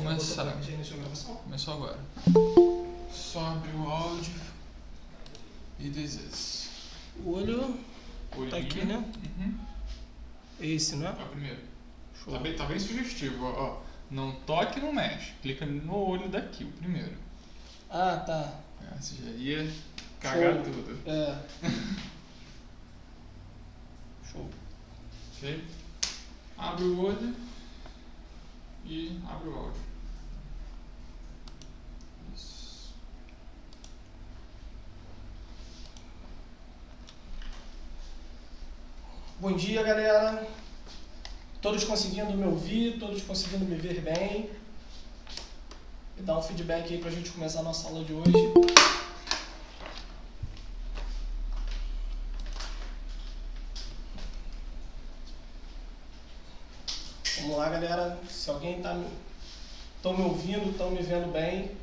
começar. Já iniciou a gravação? Começou agora. Só abre o áudio e diz. O olho tá aqui, né? Uhum. Esse, né? É o primeiro. Show. Tá bem sugestivo, ó. Não toque e não mexe. Clica no olho daqui, o primeiro. Ah, tá. Você já ia cagar Show. tudo. É. Show. Ok? Abre o olho e abre o áudio. Isso. Bom dia, galera. Todos conseguindo me ouvir, todos conseguindo me ver bem. Me dá um feedback aí pra gente começar a nossa aula de hoje. Vamos lá, galera. Se alguém estão me ouvindo, estão me vendo bem,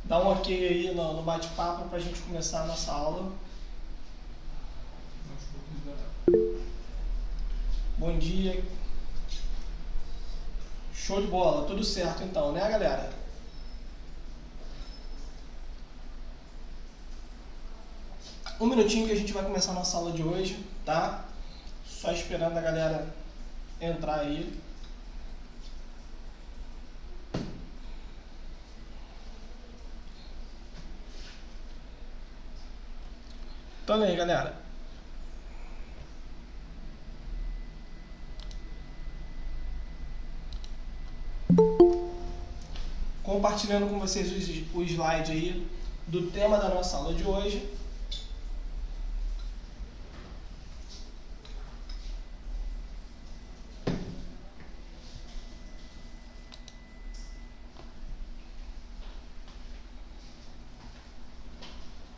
dá um ok aí no bate-papo pra gente começar a nossa aula. Bom dia. Show de bola, tudo certo então, né, galera? Um minutinho que a gente vai começar a nossa aula de hoje, tá? Só esperando a galera entrar aí. Então aí, galera. Compartilhando com vocês o slide aí do tema da nossa aula de hoje.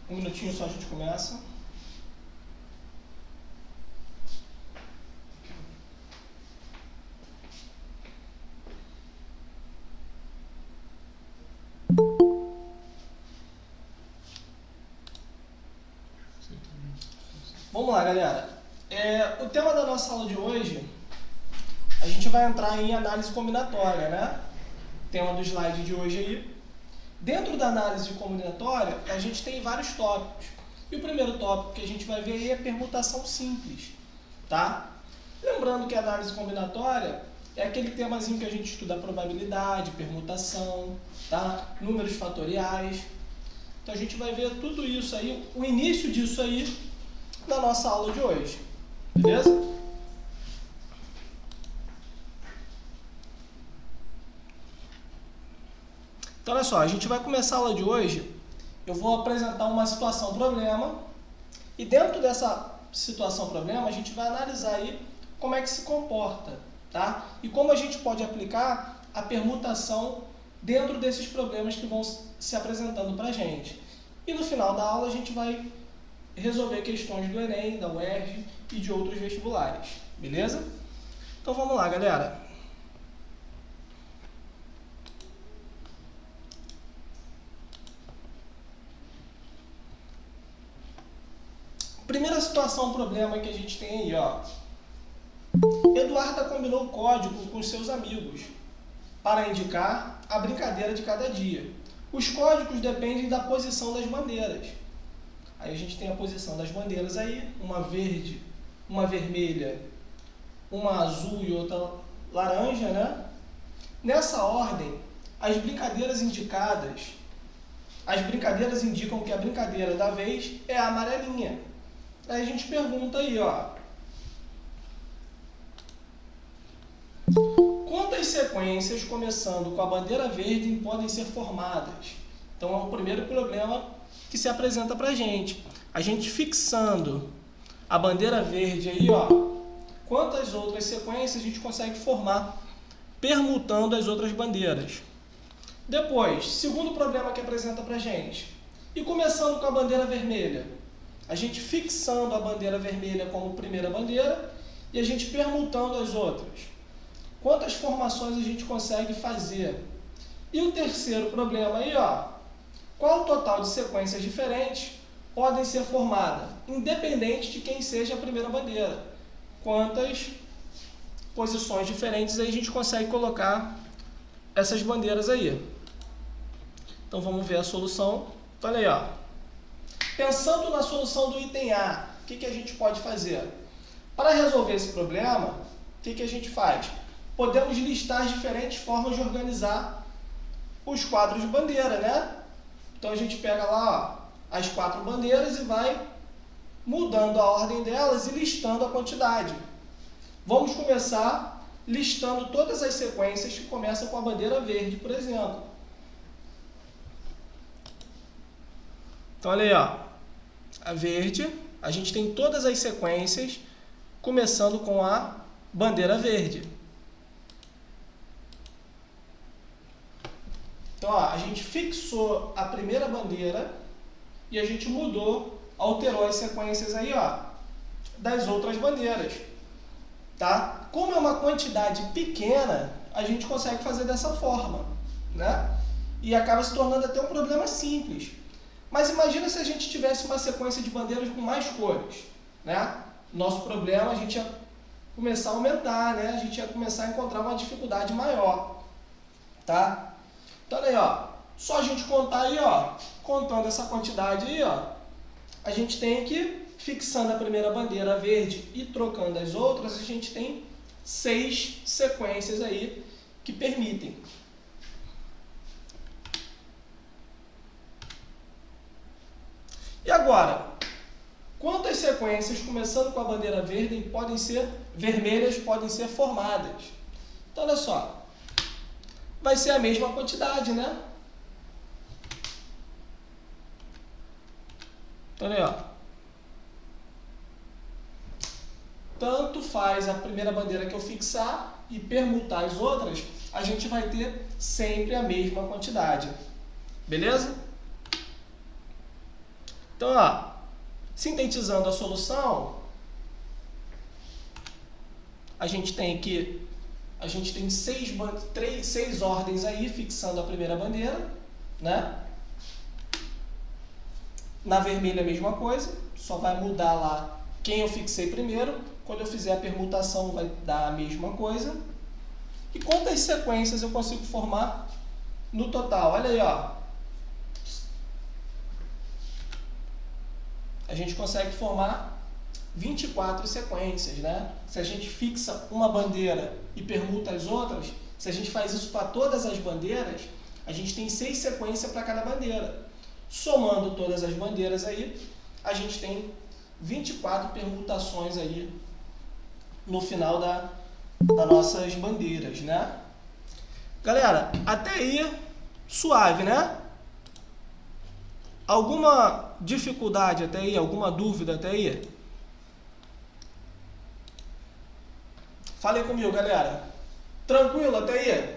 Um minutinho só a gente começa. Vamos lá, galera. O tema da nossa aula de hoje, a gente vai entrar em análise combinatória, né? Tema do slide de hoje aí. Dentro da análise combinatória, a gente tem vários tópicos. E o primeiro tópico que a gente vai ver aí é permutação simples, tá? Lembrando que a análise combinatória é aquele temazinho que a gente estuda a probabilidade, permutação, tá? Números fatoriais. Então a gente vai ver tudo isso aí, o início disso aí, na nossa aula de hoje, beleza? Então olha só, a gente vai começar a aula de hoje, eu vou apresentar uma situação-problema e dentro dessa situação-problema a gente vai analisar aí como é que se comporta, tá? E como a gente pode aplicar a permutação dentro desses problemas que vão se apresentando para a gente. E no final da aula a gente vai resolver questões do Enem, da UERJ e de outros vestibulares, beleza? Então vamos lá, galera. Primeira situação, problema que a gente tem aí, ó. Eduarda combinou o código com seus amigos para indicar a brincadeira de cada dia. Os códigos dependem da posição das bandeiras. Aí a gente tem a posição das bandeiras aí, uma verde, uma vermelha, uma azul e outra laranja, né? Nessa ordem, as brincadeiras indicam que a brincadeira da vez é a amarelinha. Aí a gente pergunta aí, ó. Quantas sequências começando com a bandeira verde podem ser formadas? Então é o primeiro problema que se apresenta pra gente. A gente fixando a bandeira verde aí, ó. Quantas outras sequências a gente consegue formar permutando as outras bandeiras? Depois, segundo problema que apresenta pra gente. E começando com a bandeira vermelha? A gente fixando a bandeira vermelha como primeira bandeira e a gente permutando as outras. Quantas formações a gente consegue fazer? E o terceiro problema aí, ó. Qual o total de sequências diferentes podem ser formadas, independente de quem seja a primeira bandeira? Quantas posições diferentes aí a gente consegue colocar essas bandeiras aí. Então vamos ver a solução. Então, olha aí, ó. Pensando na solução do item A, o que a gente pode fazer? Para resolver esse problema, o que a gente faz? Podemos listar diferentes formas de organizar os quadros de bandeira, né? Então a gente pega lá, ó, as 4 bandeiras e vai mudando a ordem delas e listando a quantidade. Vamos começar listando todas as sequências que começam com a bandeira verde, por exemplo. Então, olha aí, ó, a verde, a gente tem todas as sequências começando com a bandeira verde. Então, ó, a gente fixou a primeira bandeira e a gente mudou, alterou as sequências aí, ó, das outras bandeiras, tá? Como é uma quantidade pequena, a gente consegue fazer dessa forma, né? E acaba se tornando até um problema simples. Mas imagina se a gente tivesse uma sequência de bandeiras com mais cores, né? Nosso problema, a gente ia começar a aumentar, né? A gente ia começar a encontrar uma dificuldade maior, tá? Então, olha aí, ó, só a gente contar aí, ó, contando essa quantidade aí, ó, a gente tem que, fixando a primeira bandeira verde e trocando as outras, a gente tem 6 sequências aí que permitem. E agora, quantas sequências, começando com a bandeira verde, vermelhas podem ser formadas? Então, olha só, vai ser a mesma quantidade, né? Então, olha aí, ó. Tanto faz a primeira bandeira que eu fixar e permutar as outras, a gente vai ter sempre a mesma quantidade. Beleza? Então, ó, sintetizando a solução, a gente tem 6 ordens aí, fixando a primeira bandeira, né? Na vermelha a mesma coisa, só vai mudar lá quem eu fixei primeiro. Quando eu fizer a permutação vai dar a mesma coisa. E quantas sequências eu consigo formar no total? Olha aí, ó. A gente consegue formar 24 sequências, né? Se a gente fixa uma bandeira e permuta as outras, se a gente faz isso para todas as bandeiras, a gente tem 6 sequências para cada bandeira. Somando todas as bandeiras aí, a gente tem 24 permutações aí no final das nossas bandeiras, né? Galera, até aí, suave, né? Alguma dificuldade até aí? Alguma dúvida até aí? Fala aí comigo, galera. Tranquilo até aí?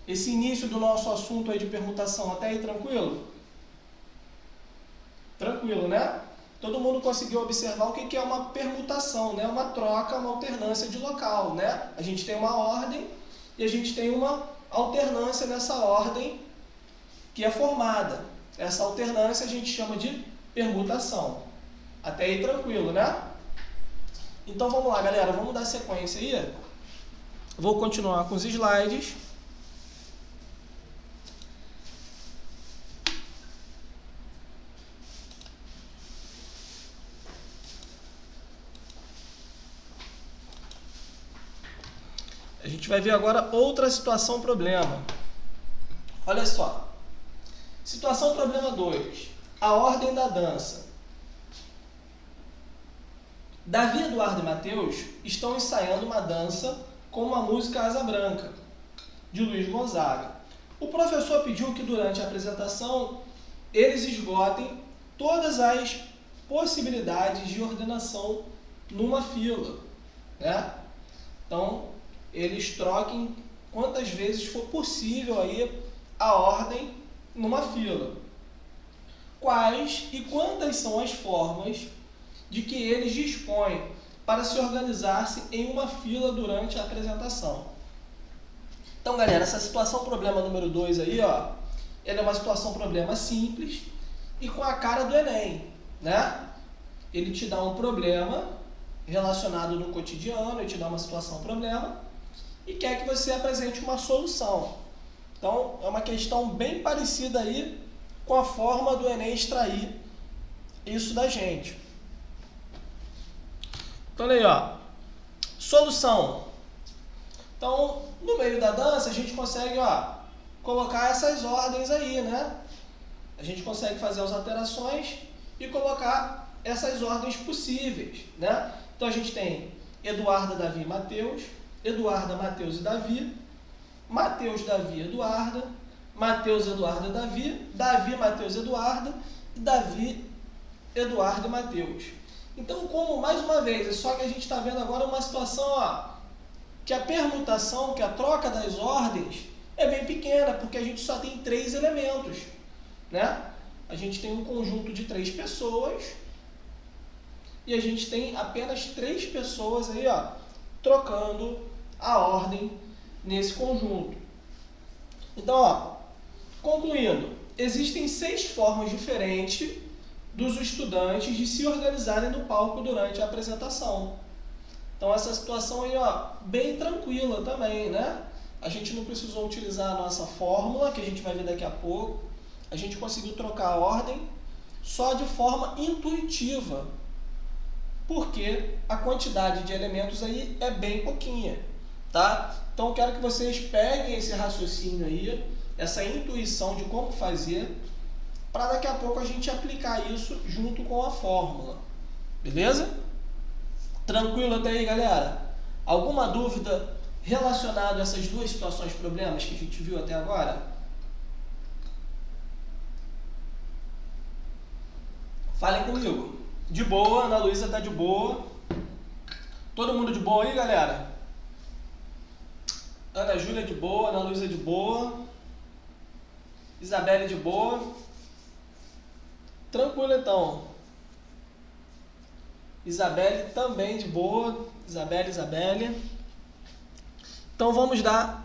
Esse início do nosso assunto aí de permutação, até aí tranquilo? Tranquilo, né? Todo mundo conseguiu observar o que é uma permutação, né? Uma troca, uma alternância de local, né? A gente tem uma ordem e a gente tem uma alternância nessa ordem que é formada. Essa alternância a gente chama de permutação. Até aí tranquilo, né? Então vamos lá, galera, vamos dar sequência aí. Vou continuar com os slides. A gente vai ver agora outra situação problema. Olha só. Situação problema 2. A ordem da dança. Davi, Eduardo e Mateus estão ensaiando uma dança com uma música Asa Branca, de Luiz Gonzaga. O professor pediu que durante a apresentação eles esgotem todas as possibilidades de ordenação numa fila, né? Então, eles troquem quantas vezes for possível aí a ordem numa fila. Quais e quantas são as formas de que eles dispõem para se organizar-se em uma fila durante a apresentação? Então, galera, essa situação problema número 2 aí, ó, ela é uma situação problema simples e com a cara do Enem, né? Ele te dá um problema relacionado no cotidiano, ele te dá uma situação problema e quer que você apresente uma solução. Então, é uma questão bem parecida aí com a forma do Enem extrair isso da gente. Então, olha aí, ó. Solução. Então, no meio da dança, a gente consegue, ó, colocar essas ordens aí, né? A gente consegue fazer as alterações e colocar essas ordens possíveis, né? Então, a gente tem Eduarda, Davi e Mateus, Eduarda, Mateus e Davi, Mateus, Davi, Eduarda, Mateus, Eduarda, Davi, Davi, Mateus, Eduarda e Davi, Eduardo e Mateus. Então, como mais uma vez, é só que a gente está vendo agora uma situação, ó, que a permutação, que a troca das ordens é bem pequena, porque a gente só tem 3 elementos, né? A gente tem um conjunto de 3 pessoas e a gente tem apenas 3 pessoas aí, ó, trocando a ordem nesse conjunto. Então, ó, concluindo, existem 6 formas diferentes dos estudantes de se organizarem no palco durante a apresentação. Então, essa situação aí, ó, bem tranquila também, né? A gente não precisou utilizar a nossa fórmula, que a gente vai ver daqui a pouco. A gente conseguiu trocar a ordem só de forma intuitiva, porque a quantidade de elementos aí é bem pouquinha, tá? Então, eu quero que vocês peguem esse raciocínio aí, essa intuição de como fazer, para daqui a pouco a gente aplicar isso junto com a fórmula. Beleza? Tranquilo até aí, galera? Alguma dúvida relacionada a essas duas situações, problemas que a gente viu até agora? Falem comigo. De boa, Ana Luísa tá de boa. Todo mundo de boa aí, galera? Ana Júlia de boa, Ana Luísa de boa. Isabelle de boa. Tranquilo então. Isabelle também de boa. Isabelle. Então vamos dar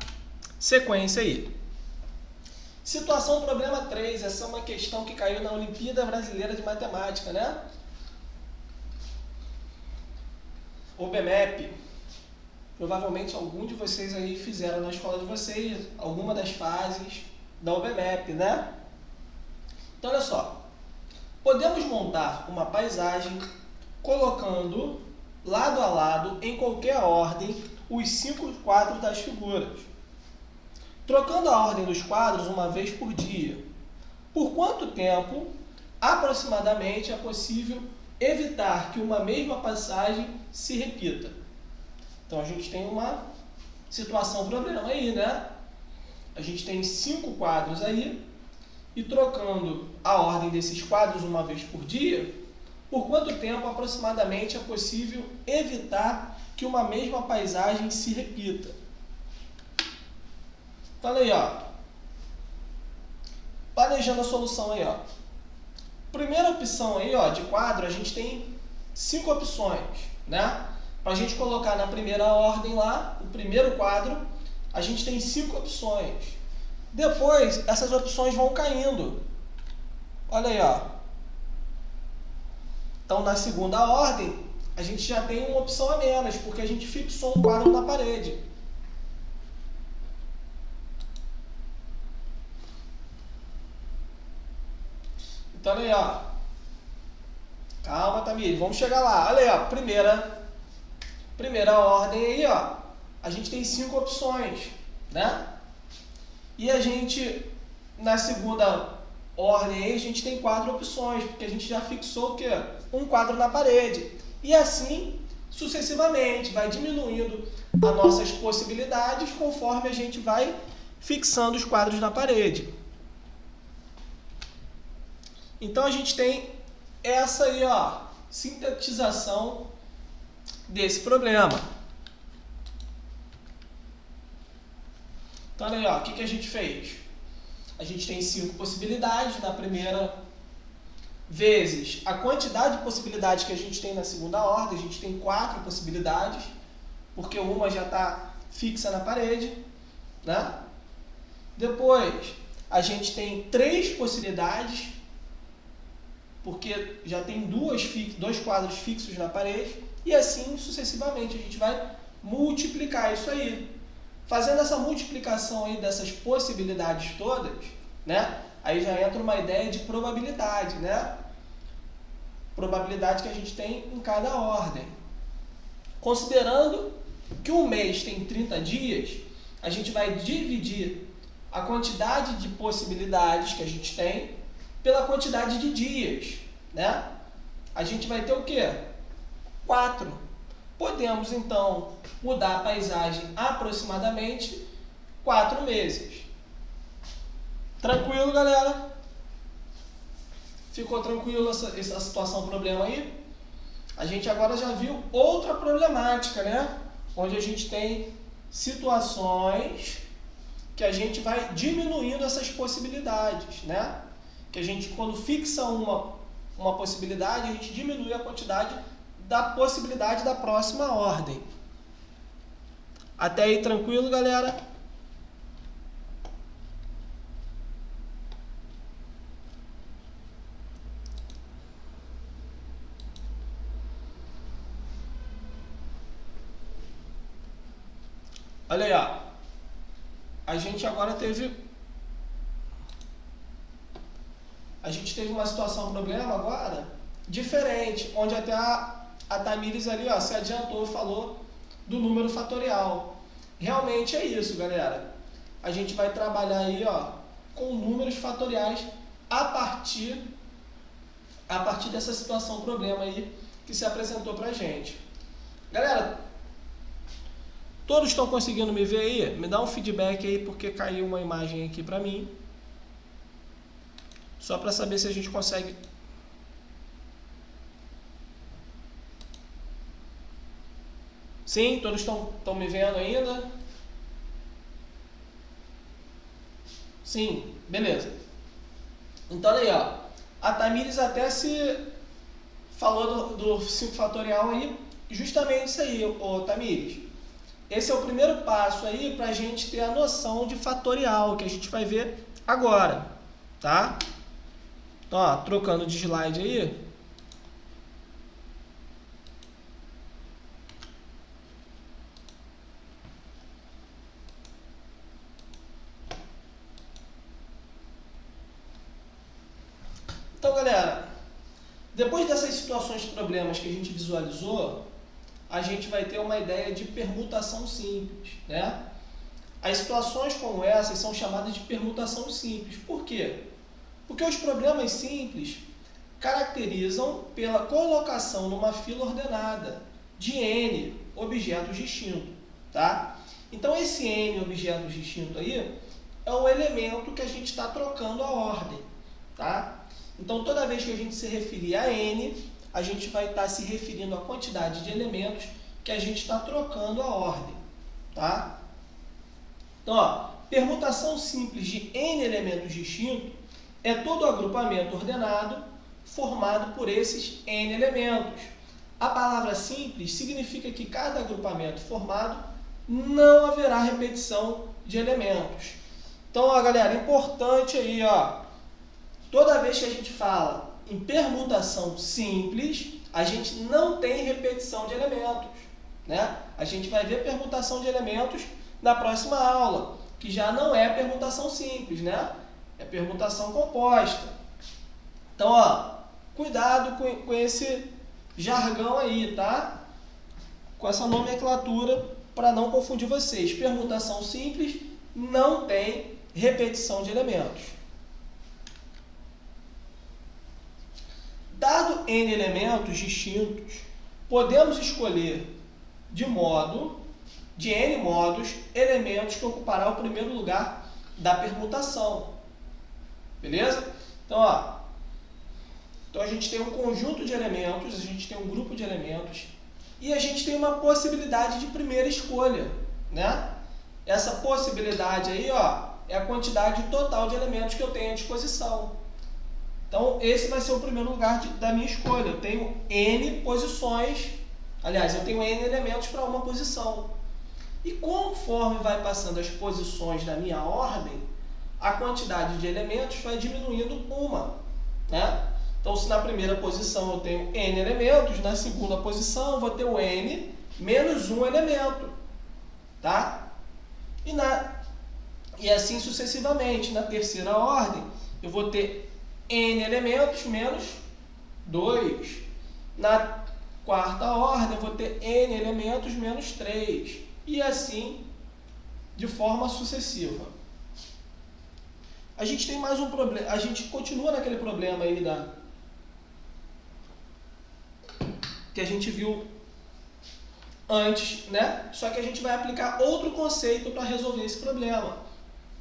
sequência aí. Situação problema 3. Essa é uma questão que caiu na Olimpíada Brasileira de Matemática, né? O BMEP. Provavelmente algum de vocês aí fizeram na escola de vocês alguma das fases da OBMEP, né? Então, olha só. Podemos montar uma paisagem colocando lado a lado, em qualquer ordem, os 5 quadros das figuras. Trocando a ordem dos quadros uma vez por dia. Por quanto tempo, aproximadamente, é possível evitar que uma mesma passagem se repita? Então, a gente tem uma situação problema aí, né? A gente tem 5 quadros aí, e trocando a ordem desses quadros uma vez por dia, por quanto tempo aproximadamente é possível evitar que uma mesma paisagem se repita? Então, olha aí, ó. Planejando a solução aí, ó. Primeira opção aí, ó, de quadro, a gente tem 5 opções, né? Para a gente colocar na primeira ordem lá, o primeiro quadro, a gente tem 5 opções. Depois, essas opções vão caindo. Olha aí, ó. Então, na segunda ordem, a gente já tem uma opção a menos, porque a gente fixou um quadro na parede. Então, olha aí, ó. Calma, Tamir, vamos chegar lá. Olha aí, ó. Primeira ordem aí, ó. A gente tem 5 opções, né? E a gente, na segunda ordem aí, a gente tem 4 opções, porque a gente já fixou o quê? Um quadro na parede. E assim, sucessivamente, vai diminuindo as nossas possibilidades conforme a gente vai fixando os quadros na parede. Então, a gente tem essa aí, ó, sintetização desse problema. Então, olha aí, ó, o que a gente fez? A gente tem 5 possibilidades na primeira, vezes a quantidade de possibilidades que a gente tem na segunda ordem. A gente tem 4 possibilidades, porque uma já está fixa na parede, né? Depois, a gente tem 3 possibilidades, porque já tem 2 quadros fixos na parede, e assim sucessivamente. A gente vai multiplicar isso aí. Fazendo essa multiplicação aí dessas possibilidades todas, né? Aí já entra uma ideia de probabilidade, né? Probabilidade que a gente tem em cada ordem. Considerando que um mês tem 30 dias, a gente vai dividir a quantidade de possibilidades que a gente tem pela quantidade de dias, né? A gente vai ter o quê? 4. Podemos, então, mudar a paisagem aproximadamente 4 meses. Tranquilo, galera? Ficou tranquilo essa situação, problema aí? A gente agora já viu outra problemática, né? Onde a gente tem situações que a gente vai diminuindo essas possibilidades, né? Que a gente, quando fixa uma possibilidade, a gente diminui a quantidade da possibilidade da próxima ordem. Até aí tranquilo, galera? Olha aí, ó. A gente agora teve uma situação, um problema agora diferente, onde até a Tamires ali, ó, se adiantou e falou do número fatorial. Realmente é isso, galera. A gente vai trabalhar aí, ó, com números fatoriais a partir dessa situação, problema aí que se apresentou pra gente. Galera, todos estão conseguindo me ver aí? Me dá um feedback aí, porque caiu uma imagem aqui pra mim. Só para saber se a gente consegue. Sim, todos estão me vendo ainda? Sim, beleza. Então, olha aí, ó. A Tamires até se falou do 5 fatorial aí, justamente isso aí, ô Tamires. Esse é o primeiro passo aí para a gente ter a noção de fatorial, que a gente vai ver agora, tá? Então, ó, trocando de slide aí. Então, galera, depois dessas situações de problemas que a gente visualizou, a gente vai ter uma ideia de permutação simples, né? As situações como essas são chamadas de permutação simples. Por quê? Porque os problemas simples caracterizam pela colocação numa fila ordenada de N objetos distintos, tá? Então, esse N objetos distintos aí é o elemento que a gente está trocando a ordem, tá? Então, toda vez que a gente se referir a N, a gente vai estar se referindo à quantidade de elementos que a gente está trocando a ordem, tá? Então, ó, permutação simples de N elementos distintos é todo agrupamento ordenado formado por esses N elementos. A palavra simples significa que cada agrupamento formado não haverá repetição de elementos. Então, ó, galera, importante aí, ó, toda vez que a gente fala em permutação simples, a gente não tem repetição de elementos, né? A gente vai ver permutação de elementos na próxima aula, que já não é permutação simples, né? É permutação composta. Então, ó, cuidado com esse jargão aí, tá? Com essa nomenclatura para não confundir vocês. Permutação simples não tem repetição de elementos. Dado N elementos distintos, podemos escolher de N modos, elementos que ocupará o primeiro lugar da permutação. Beleza? Então, ó, a gente tem um conjunto de elementos, a gente tem um grupo de elementos e a gente tem uma possibilidade de primeira escolha, né? Essa possibilidade aí, ó, é a quantidade total de elementos que eu tenho à disposição. Então, esse vai ser o primeiro lugar da minha escolha. Eu tenho N posições, aliás, eu tenho N elementos para uma posição. E conforme vai passando as posições da minha ordem, a quantidade de elementos vai diminuindo uma, né? Então, se na primeira posição eu tenho N elementos, na segunda posição eu vou ter o N menos um elemento, tá? E assim sucessivamente. Na terceira ordem, eu vou ter n elementos menos 2. Na quarta ordem, eu vou ter n elementos menos 3. E assim, de forma sucessiva. A gente tem mais um problema. A gente continua naquele problema aí que a gente viu antes, né? Só que a gente vai aplicar outro conceito para resolver esse problema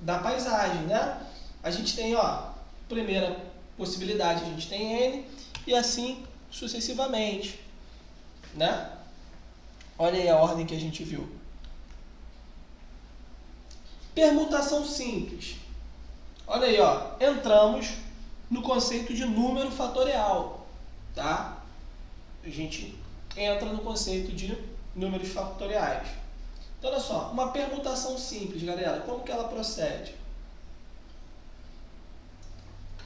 da paisagem, né? A gente tem, ó, primeira possibilidade, a gente tem n e assim sucessivamente, né? Olha aí a ordem que a gente viu. Permutação simples. Olha aí, ó, entramos no conceito de número fatorial, tá? A gente entra no conceito de números fatoriais. Então, olha só, uma permutação simples, galera, como que ela procede?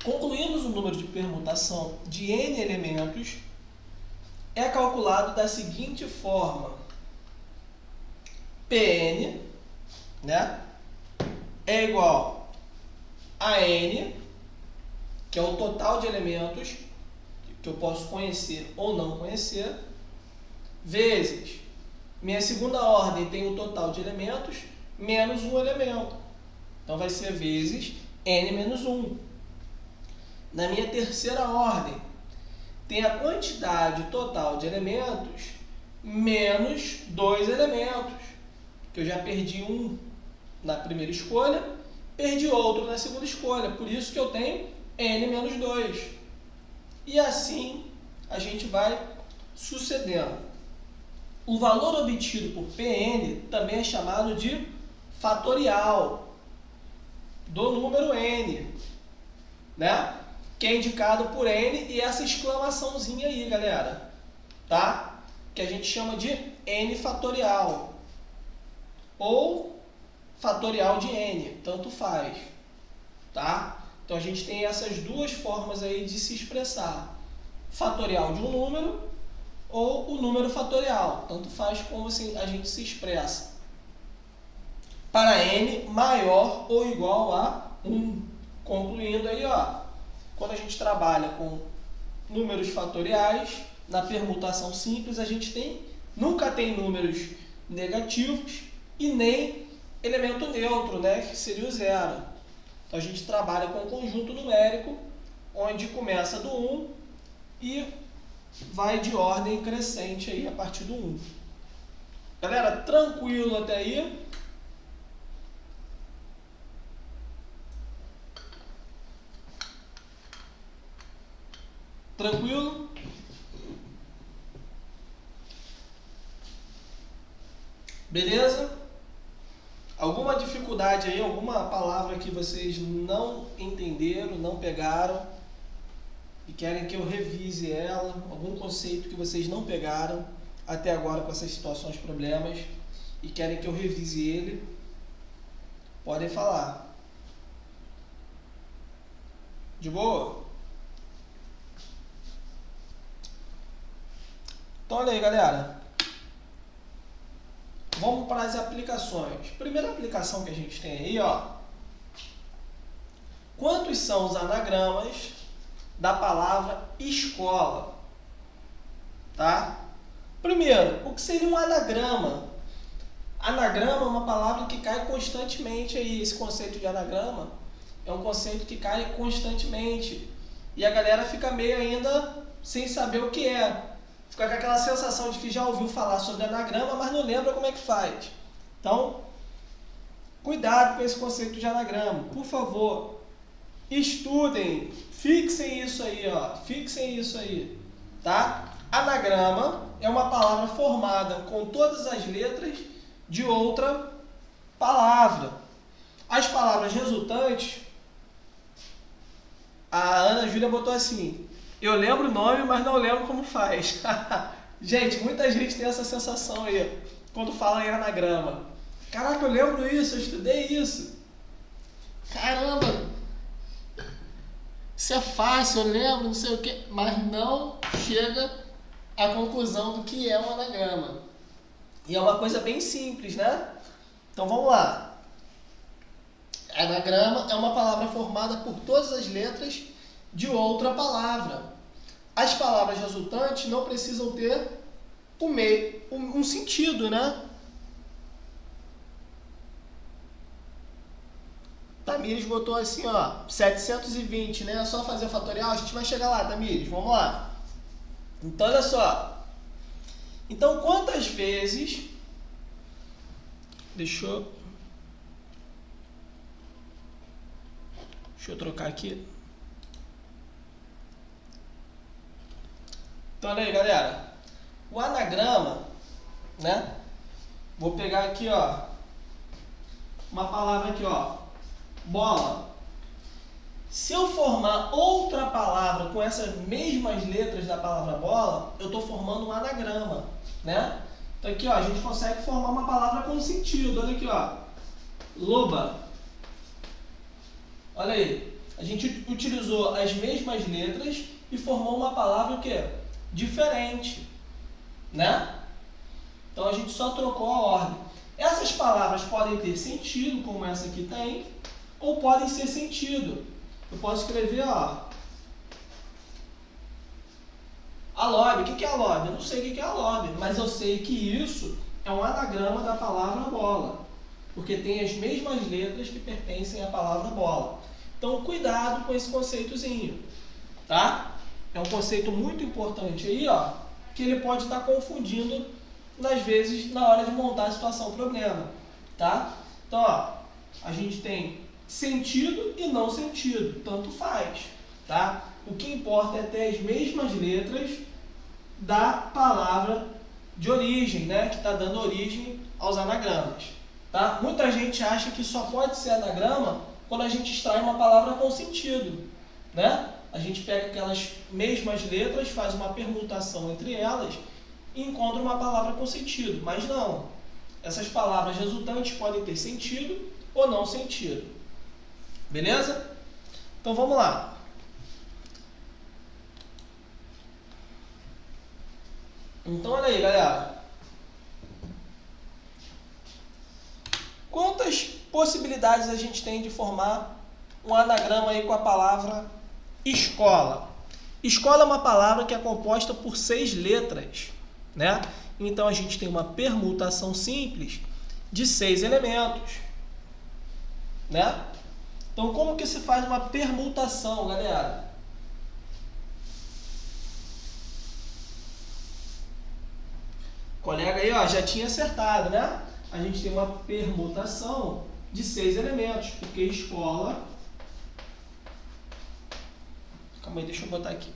Concluímos o número de permutação de n elementos, é calculado da seguinte forma: Pn, né, é igual a n, que é o total de elementos que eu posso conhecer ou não conhecer, vezes minha segunda ordem tem o total de elementos menos um elemento. Então vai ser vezes n menos 1. Na minha terceira ordem, tem a quantidade total de elementos menos 2 elementos, que eu já perdi um na primeira escolha, perdi outro na segunda escolha, por isso que eu tenho n menos 2. E assim a gente vai sucedendo. O valor obtido por Pn também é chamado de fatorial do número n, né? Que é indicado por n e essa exclamaçãozinha aí, galera, tá? Que a gente chama de n fatorial ou fatorial de n, tanto faz, tá? Então a gente tem essas duas formas aí de se expressar: fatorial de um número ou o número fatorial, tanto faz como a gente se expressa. Para n maior ou igual a 1. Concluindo aí, ó, quando a gente trabalha com números fatoriais, na permutação simples, a gente nunca tem números negativos e nem elemento neutro, né, que seria o zero. Então a gente trabalha com um conjunto numérico, onde começa do 1 e vai de ordem crescente aí a partir do 1. Galera, tranquilo até aí? Tranquilo? Beleza? Alguma dificuldade aí, alguma palavra que vocês não entenderam, não pegaram e querem que eu revise ela, algum conceito que vocês não pegaram até agora com essas situações, problemas, e querem que eu revise ele, podem falar. De boa? Então olha aí, galera. Vamos para as aplicações. Primeira aplicação que a gente tem aí, ó. Quantos são os anagramas da palavra escola? Tá? Primeiro, o que seria um anagrama? Anagrama é uma palavra que cai constantemente aí. Esse conceito de anagrama é um conceito que cai constantemente. E a galera fica meio ainda sem saber o que é. Fica com aquela sensação de que já ouviu falar sobre anagrama, mas não lembra como é que faz. Então, cuidado com esse conceito de anagrama. Por favor, estudem, fixem isso aí, ó. Fixem isso aí, tá? Anagrama é uma palavra formada com todas as letras de outra palavra. As palavras resultantes, a Ana Júlia botou assim: eu lembro o nome, mas não lembro como faz. Gente, muita gente tem essa sensação aí, quando fala em anagrama. Caraca, eu lembro isso, eu estudei isso. Caramba, isso é fácil, eu lembro, não sei o quê. Mas não chega à conclusão do que é um anagrama. E é uma coisa bem simples, né? Então vamos lá. Anagrama é uma palavra formada por todas as letras de outra palavra. As palavras resultantes não precisam ter um sentido, né? Tamires botou assim, ó, 720, né? É só fazer fatorial, a gente vai chegar lá, Tamires, vamos lá. Então, olha só. Então, quantas vezes... Deixa eu trocar aqui. Então, olha aí, galera. O anagrama, né? Vou pegar aqui, ó, uma palavra aqui, ó, bola. Se eu formar outra palavra com essas mesmas letras da palavra bola, eu estou formando um anagrama, né? Então aqui, ó, a gente consegue formar uma palavra com sentido. Olha aqui, ó, loba. Olha aí, a gente utilizou as mesmas letras e formou uma palavra o quê? Diferente, né? Então a gente só trocou a ordem. Essas palavras podem ter sentido, como essa aqui tem, ou podem ser sentido. Eu posso escrever, ó, alobe. O que é alobe? Eu não sei o que é alobe, mas eu sei que isso é um anagrama da palavra bola, porque tem as mesmas letras que pertencem à palavra bola. Então, cuidado com esse conceitozinho, tá? É um conceito muito importante aí, ó, que ele pode estar confundindo, às vezes, na hora de montar a situação problema, tá? Então, ó, a gente tem sentido e não sentido, tanto faz, tá? O que importa é ter as mesmas letras da palavra de origem, né? Que está dando origem aos anagramas, tá? Muita gente acha que só pode ser anagrama quando a gente extrai uma palavra com sentido, né? A gente pega aquelas mesmas letras, faz uma permutação entre elas e encontra uma palavra com sentido, mas não. Essas palavras resultantes podem ter sentido ou não sentido. Beleza? Então vamos lá. Então olha aí, galera. Quantas possibilidades a gente tem de formar um anagrama aí com a palavra escola? Escola é uma palavra que é composta por 6 letras, né? Então a gente tem uma permutação simples de 6 elementos, né? Então como que se faz uma permutação, galera? O colega aí, ó, já tinha acertado, né? A gente tem uma permutação de 6 elementos, porque escola... Calma aí, deixa eu botar aqui.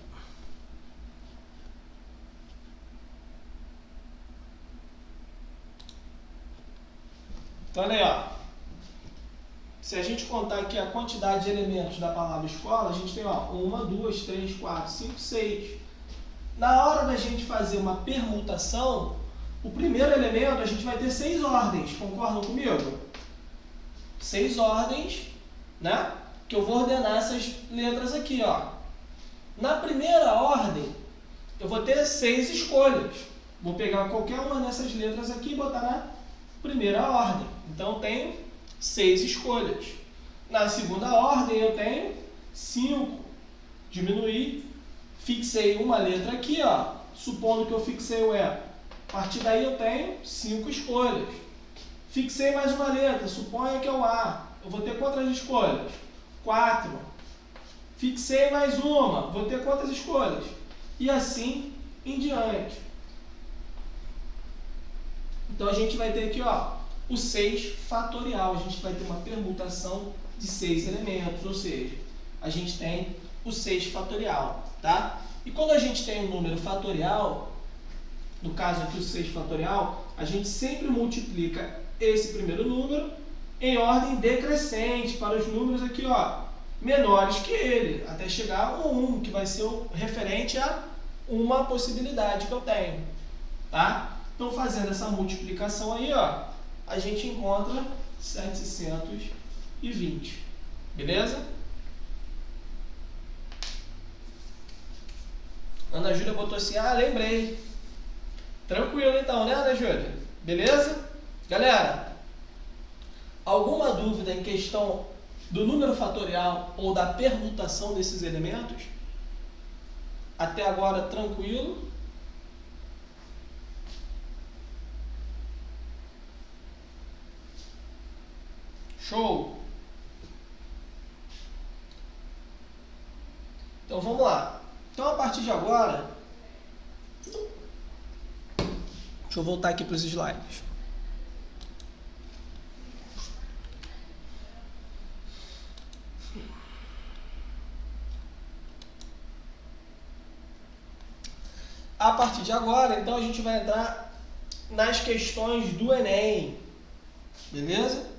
Então, olha aí, ó. Se a gente contar aqui a quantidade de elementos da palavra escola, a gente tem, ó, 1, 2, 3, 4, 5, 6. Na hora da gente fazer uma permutação, o primeiro elemento a gente vai ter 6 ordens. Concordam comigo? 6 ordens, né? Que eu vou ordenar essas letras aqui, ó. Na primeira ordem, eu vou ter 6 escolhas. Vou pegar qualquer uma dessas letras aqui e botar na primeira ordem. Então, eu tenho 6 escolhas. Na segunda ordem, eu tenho 5. Diminuí, fixei uma letra aqui, ó. Supondo que eu fixei o E. A partir daí, eu tenho 5 escolhas. Fixei mais uma letra, suponha que é o A. Eu vou ter quantas escolhas? 4. Fixei mais uma, vou ter quantas escolhas? E assim em diante. Então a gente vai ter aqui, ó, o 6 fatorial. A gente vai ter uma permutação de 6 elementos, ou seja, a gente tem o 6 fatorial, tá? E quando a gente tem um número fatorial, no caso aqui o 6 fatorial, a gente sempre multiplica esse primeiro número em ordem decrescente para os números aqui, ó, menores que ele, até chegar ao 1, que vai ser o referente a uma possibilidade que eu tenho, tá? Então, fazendo essa multiplicação aí, ó, a gente encontra 720, beleza? Ana Júlia botou assim, ah, lembrei. Tranquilo então, né, Ana Júlia? Beleza? Galera, alguma dúvida em questão do número fatorial ou da permutação desses elementos? Até agora, tranquilo? Show! Então vamos lá. Então a partir de agora, deixa eu voltar aqui para os slides. A partir de agora, então, a gente vai entrar nas questões do Enem, beleza?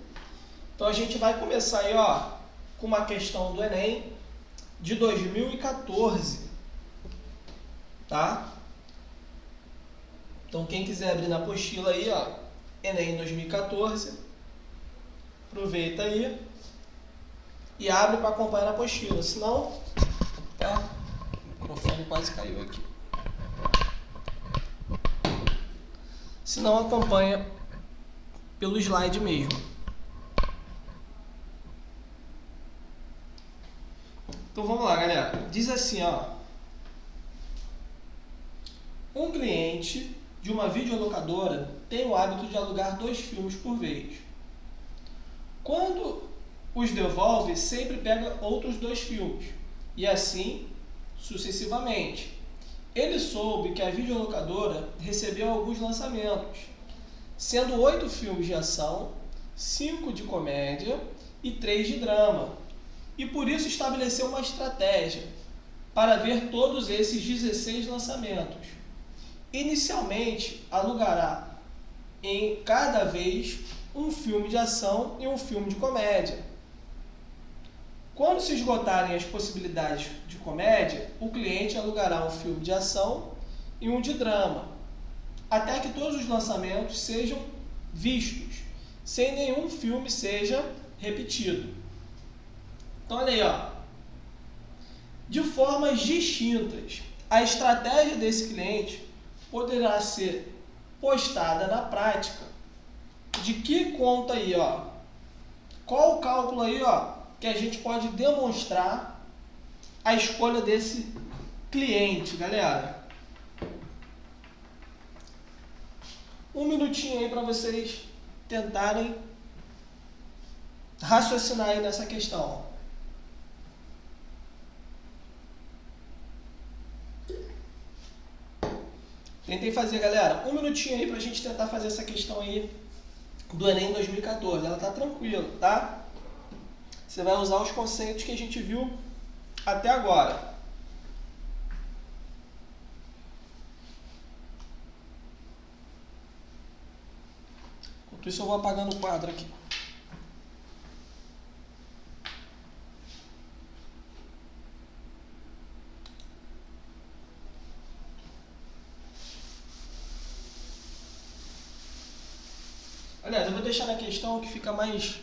Então, a gente vai começar aí, ó, com uma questão do Enem de 2014, tá? Então, quem quiser abrir na apostila aí, ó, Enem 2014, aproveita aí e abre para acompanhar na apostila, senão, tá? O microfone quase caiu aqui. Se não, acompanha pelo slide mesmo. Então vamos lá, galera. Diz assim, ó. Um cliente de uma videolocadora tem o hábito de alugar 2 filmes por vez. Quando os devolve, sempre pega outros 2 filmes. E assim sucessivamente. Ele soube que a videolocadora recebeu alguns lançamentos, sendo 8 filmes de ação, 5 de comédia e 3 de drama, e por isso estabeleceu uma estratégia para ver todos esses 16 lançamentos. Inicialmente, alugará em cada vez um filme de ação e um filme de comédia. Quando se esgotarem as possibilidades de comédia, o cliente alugará um filme de ação e um de drama, até que todos os lançamentos sejam vistos, sem nenhum filme seja repetido. Então, olha aí, ó. De formas distintas, a estratégia desse cliente poderá ser postada na prática. De que conta aí, ó? Qual o cálculo aí, ó, que a gente pode demonstrar a escolha desse cliente, galera? Um minutinho aí para vocês tentarem raciocinar aí nessa questão. Tentem fazer, galera. Um minutinho aí para a gente tentar fazer essa questão aí do Enem 2014. Ela tá tranquila, tá? Você vai usar os conceitos que a gente viu até agora. Enquanto isso, eu vou apagando o quadro aqui. Aliás, eu vou deixar na questão que fica mais...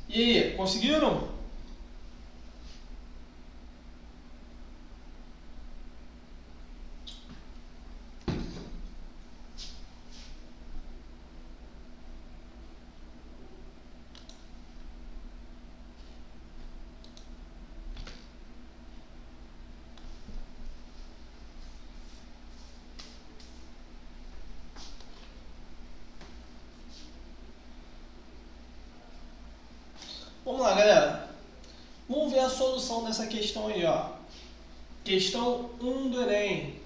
E aí, conseguiram? Vamos lá, galera. Vamos ver a solução dessa questão aí, ó. Questão 1 do Enem.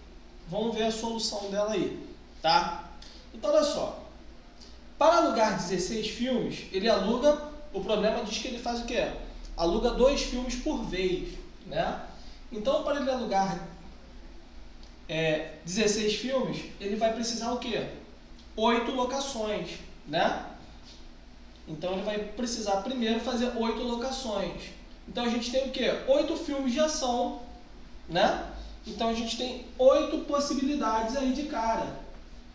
Vamos ver a solução dela aí, tá? Então, olha só. Para alugar 16 filmes, ele aluga... O problema diz que ele faz o quê? Aluga 2 filmes por vez, né? Então, para ele alugar 16 filmes, ele vai precisar o quê? 8 locações, né? Então, ele vai precisar primeiro fazer 8 locações. Então, a gente tem o quê? 8 filmes de ação, né? Então, a gente tem 8 possibilidades aí de cara.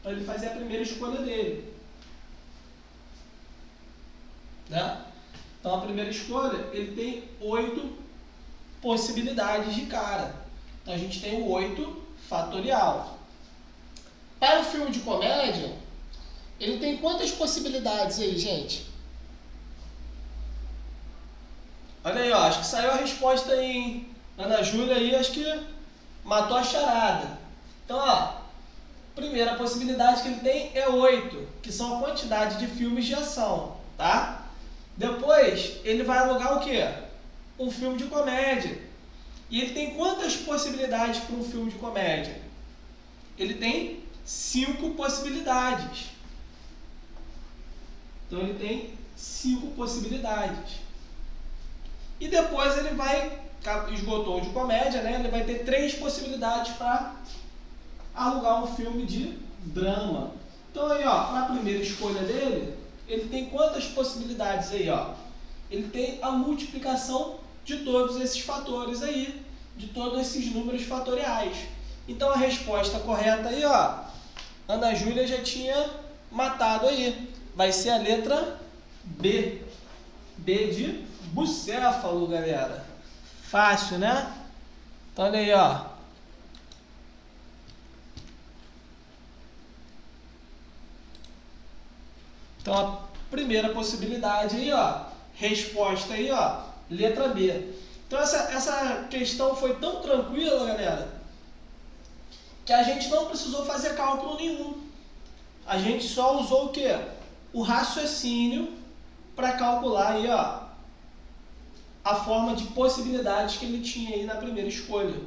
para ele fazer a primeira escolha dele. Né? Então, a primeira escolha, ele tem 8 possibilidades de cara. Então, a gente tem o 8 fatorial. Para o filme de comédia, ele tem quantas possibilidades aí, gente? Olha aí, ó, acho que saiu a resposta aí, hein? Ana Júlia aí, acho que matou a charada. Então, ó, primeira possibilidade que ele tem é 8, que são a quantidade de filmes de ação, tá? Depois, ele vai alugar o quê? Um filme de comédia. E ele tem quantas possibilidades para um filme de comédia? Ele tem 5 possibilidades. Então, ele tem 5 possibilidades. E depois ele vai, esgotou o de comédia, né? Ele vai ter 3 possibilidades para alugar um filme de drama. Então aí, ó, para a primeira escolha dele, ele tem quantas possibilidades aí, ó? Ele tem a multiplicação de todos esses fatores aí, de todos esses números fatoriais. Então a resposta correta aí, ó, Ana Júlia já tinha matado aí. Vai ser a letra B. B de bucéfalo, galera. Fácil, né? Então olha aí, ó. Então a primeira possibilidade aí, ó, resposta aí, ó, letra B. Então essa questão foi tão tranquila, galera, que a gente não precisou fazer cálculo nenhum. A gente só usou o quê? O raciocínio para calcular aí, ó, a forma de possibilidades que ele tinha aí na primeira escolha,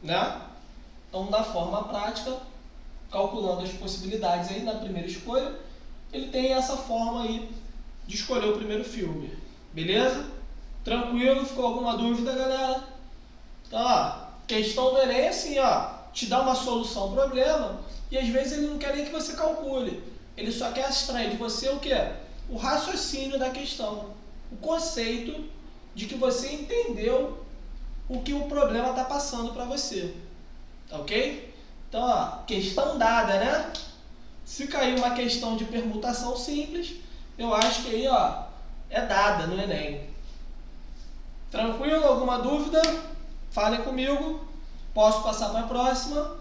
né? Então, da forma prática, calculando as possibilidades aí na primeira escolha, ele tem essa forma aí de escolher o primeiro filme. Beleza? Tranquilo? Ficou alguma dúvida, galera? Então, ó, questão do Enem é assim, ó, te dá uma solução ao problema e às vezes ele não quer nem que você calcule. Ele só quer extrair de você o quê? O raciocínio da questão, o conceito de que você entendeu o que o problema está passando para você. Tá ok? Então, ó, questão dada, né? Se cair uma questão de permutação simples, eu acho que aí, ó, é dada no Enem. Tranquilo? Alguma dúvida? Falem comigo. Posso passar para a próxima?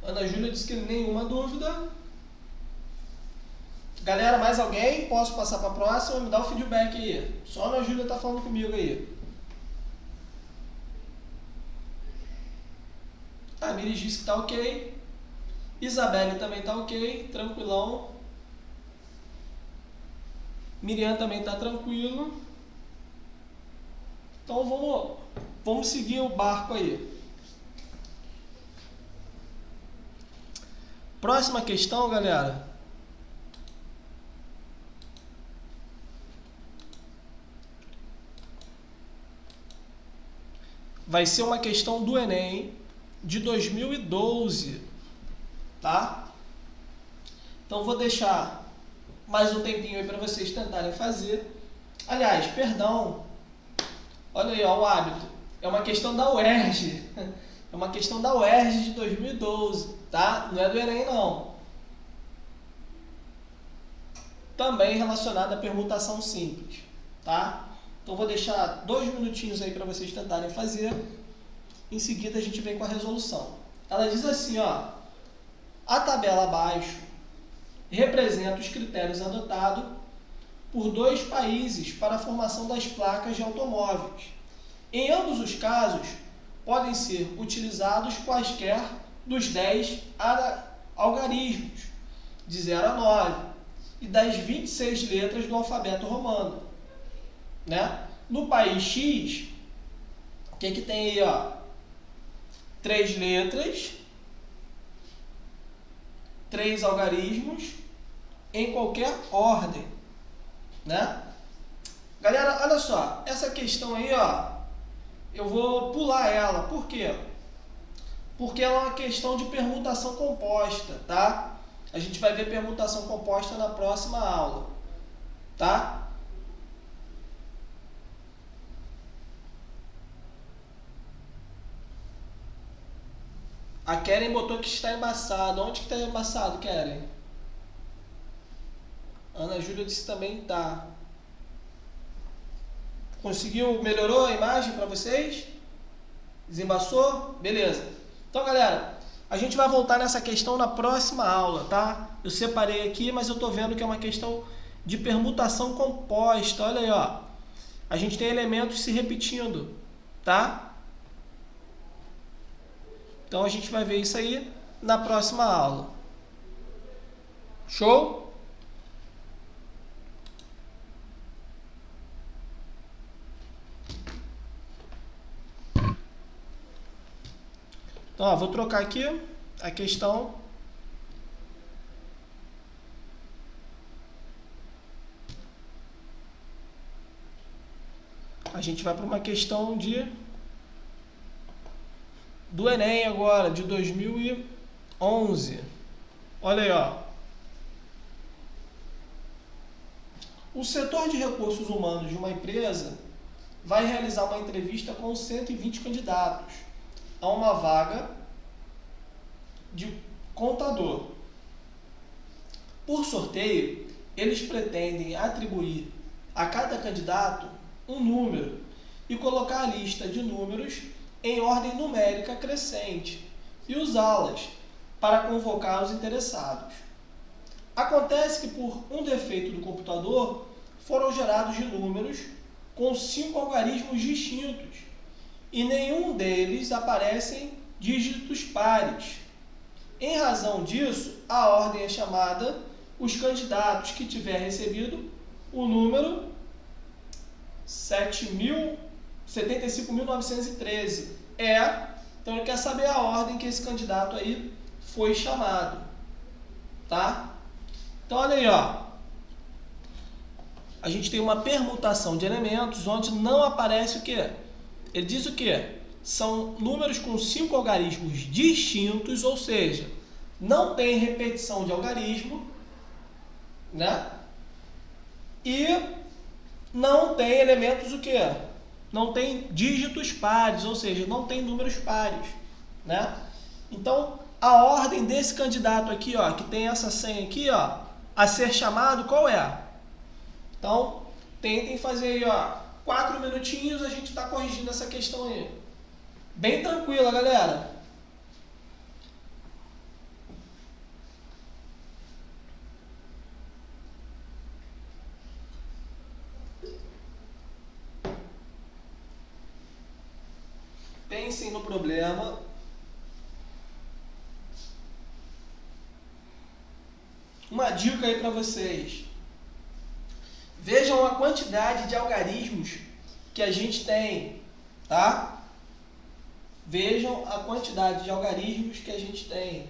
Ana Júlia disse que nenhuma dúvida. Galera, mais alguém? Posso passar para a próxima? Me dá o feedback aí. Só a Ana Júlia está falando comigo aí. A Miris disse que está ok. Isabelle também está ok. Tranquilão. Miriam também está tranquilo. Então vamos seguir o barco aí. Próxima questão, galera. Vai ser uma questão do Enem de 2012, tá? Então vou deixar mais um tempinho aí para vocês tentarem fazer. Aliás, perdão. Olha aí, ó, o hábito. É uma questão da UERJ. É uma questão da UERJ de 2012, tá? Não é do Enem, não. Também relacionada à permutação simples, tá? Então vou deixar 2 minutinhos aí para vocês tentarem fazer. Em seguida a gente vem com a resolução. Ela diz assim, ó: a tabela abaixo representa os critérios adotados por 2 países para a formação das placas de automóveis. Em ambos os casos, podem ser utilizados quaisquer dos 10 algarismos, de 0 a 9, e das 26 letras do alfabeto romano. Né? No país X, o que tem aí, ó? 3 letras, 3 algarismos, em qualquer ordem, né? Galera, olha só, essa questão aí, ó, eu vou pular ela. Por quê? Porque ela é uma questão de permutação composta, tá? A gente vai ver permutação composta na próxima aula, tá? A Keren botou que está embaçado. Onde que está embaçado, Keren? Ana Júlia disse também tá. Conseguiu? Melhorou a imagem para vocês? Desembaçou? Beleza. Então, galera, a gente vai voltar nessa questão na próxima aula, tá? Eu separei aqui, mas eu tô vendo que é uma questão de permutação composta. Olha aí, ó. A gente tem elementos se repetindo, tá? Então a gente vai ver isso aí na próxima aula. Show? Então, ó, vou trocar aqui a questão. A gente vai para uma questão do Enem agora, de 2011. Olha aí, ó. O setor de recursos humanos de uma empresa vai realizar uma entrevista com 120 candidatos a uma vaga de contador. Por sorteio, eles pretendem atribuir a cada candidato um número e colocar a lista de números em ordem numérica crescente e usá-las para convocar os interessados. Acontece que, por um defeito do computador, foram gerados de números com 5 algarismos distintos e nenhum deles aparecem dígitos pares. Em razão disso, a ordem é chamada os candidatos que tiver recebido o número 75.913. Então ele quer saber a ordem que esse candidato aí foi chamado, tá? Então olha aí, ó. A gente tem uma permutação de elementos onde não aparece o quê? Ele diz o quê? São números com 5 algarismos distintos, ou seja, não tem repetição de algarismo, né? E não tem elementos o quê? Não tem dígitos pares, ou seja, não tem números pares, né? Então, a ordem desse candidato aqui, ó, que tem essa senha aqui, ó, a ser chamado, qual é? Então, tentem fazer aí, ó, 4 minutinhos, a gente está corrigindo essa questão aí. Bem tranquila, galera. Pensem no problema. Uma dica aí para vocês. Vejam a quantidade de algarismos que a gente tem, tá? Vejam a quantidade de algarismos que a gente tem.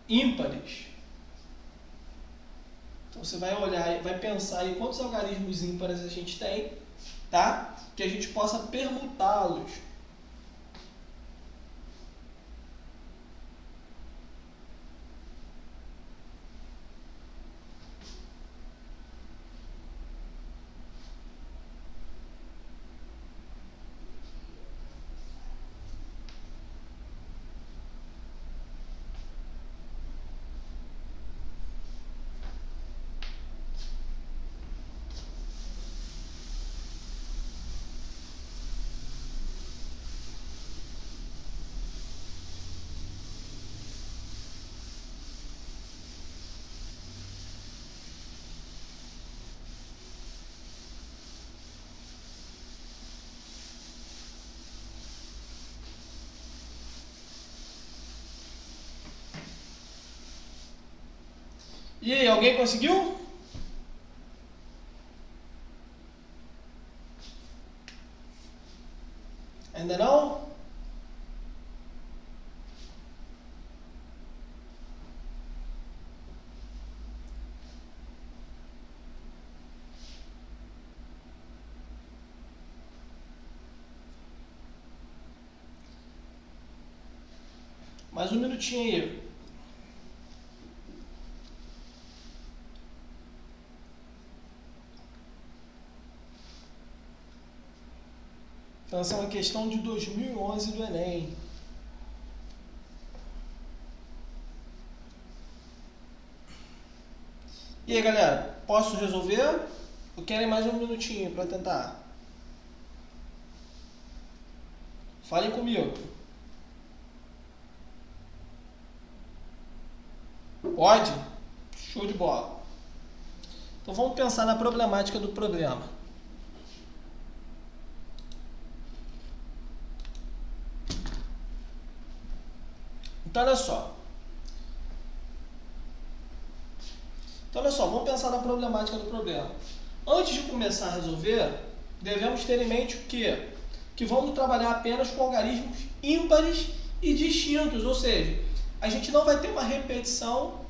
Ímpares. Então você vai olhar e vai pensar aí quantos algarismos ímpares a gente tem, tá? Que a gente possa permutá-los. E aí, alguém conseguiu? Ainda não? Mais um minutinho aí. Então essa é uma questão de 2011 do Enem. E aí, galera, posso resolver? Ou querem mais um minutinho para tentar? Falem comigo. Pode? Show de bola. Então vamos pensar na problemática do problema. Então olha só, vamos pensar na problemática do problema. Antes de começar a resolver, devemos ter em mente o quê? Que vamos trabalhar apenas com algarismos ímpares e distintos, ou seja, a gente não vai ter uma repetição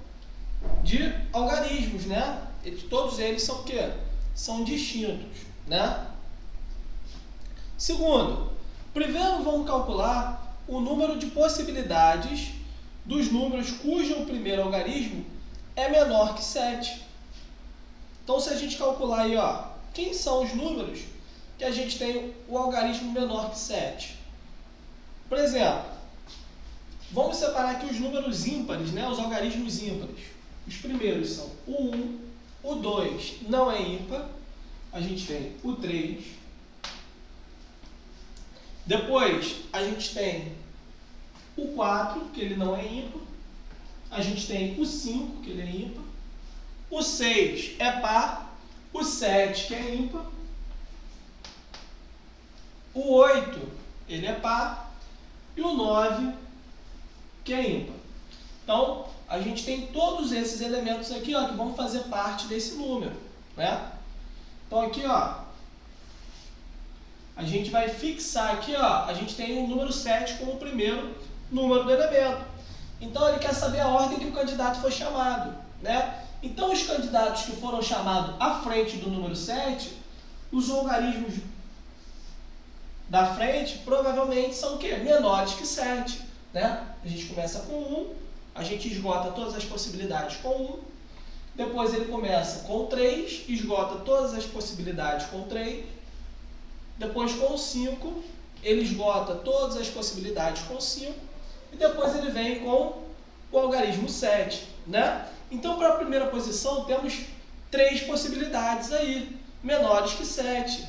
de algarismos, né? Todos eles são o quê? São distintos, né? Segundo, primeiro vamos calcular o número de possibilidades dos números cujo primeiro algarismo é menor que 7. Então, se a gente calcular aí, ó, quem são os números que a gente tem o algarismo menor que 7? Por exemplo, vamos separar aqui os números ímpares, né? Os algarismos ímpares. Os primeiros são o 1, o 2 não é ímpar, a gente tem o 3. Depois, a gente tem o 4, que ele não é ímpar. A gente tem o 5, que ele é ímpar. O 6 é par. O 7, que é ímpar. O 8, ele é par. E o 9, que é ímpar. Então, a gente tem todos esses elementos aqui, ó, que vão fazer parte desse número, né? Então, aqui, ó, a gente vai fixar aqui, ó, a gente tem o número 7 como o primeiro número do elemento. Então, ele quer saber a ordem que o candidato foi chamado, né? Então, os candidatos que foram chamados à frente do número 7, os algarismos da frente provavelmente são o quê? Menores que 7, né? A gente começa com 1, a gente esgota todas as possibilidades com 1, depois ele começa com 3, esgota todas as possibilidades com 3, depois com 5, ele esgota todas as possibilidades com 5, e depois ele vem com o algarismo 7, né? Então, para a primeira posição, temos 3 possibilidades aí, menores que 7,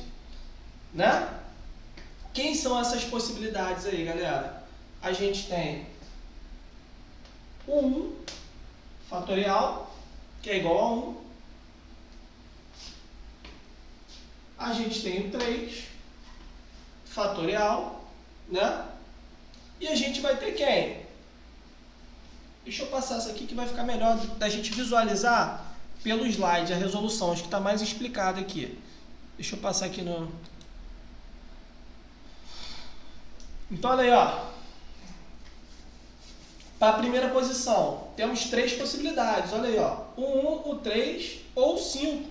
né? Quem são essas possibilidades aí, galera? A gente tem o 1 fatorial, que é igual a 1. A gente tem o 3 fatorial, né? E a gente vai ter quem? Deixa eu passar essa aqui que vai ficar melhor da gente visualizar pelo slide a resolução. Acho que está mais explicado aqui. Deixa eu passar aqui no... Então, olha aí, ó. Para a primeira posição, temos 3 possibilidades. Olha aí, ó. O 1, o 3 ou o 5.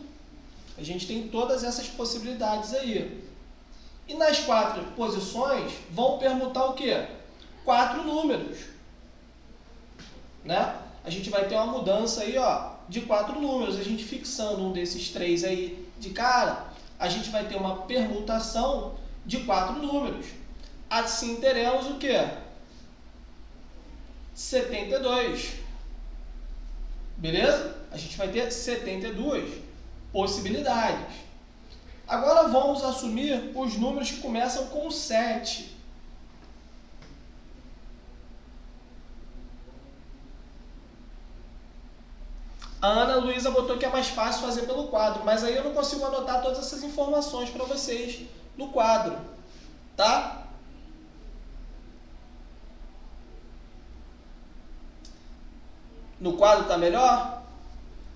A gente tem todas essas possibilidades aí. E nas 4 posições, vão permutar o quê? 4 números, né? A gente vai ter uma mudança aí, ó, de 4 números. A gente fixando um desses 3 aí de cara, a gente vai ter uma permutação de 4 números. Assim teremos o quê? 72. Beleza? A gente vai ter 72 possibilidades. Agora vamos assumir os números que começam com 7. A Ana Luísa botou que é mais fácil fazer pelo quadro, mas aí eu não consigo anotar todas essas informações para vocês no quadro, tá? No quadro está melhor?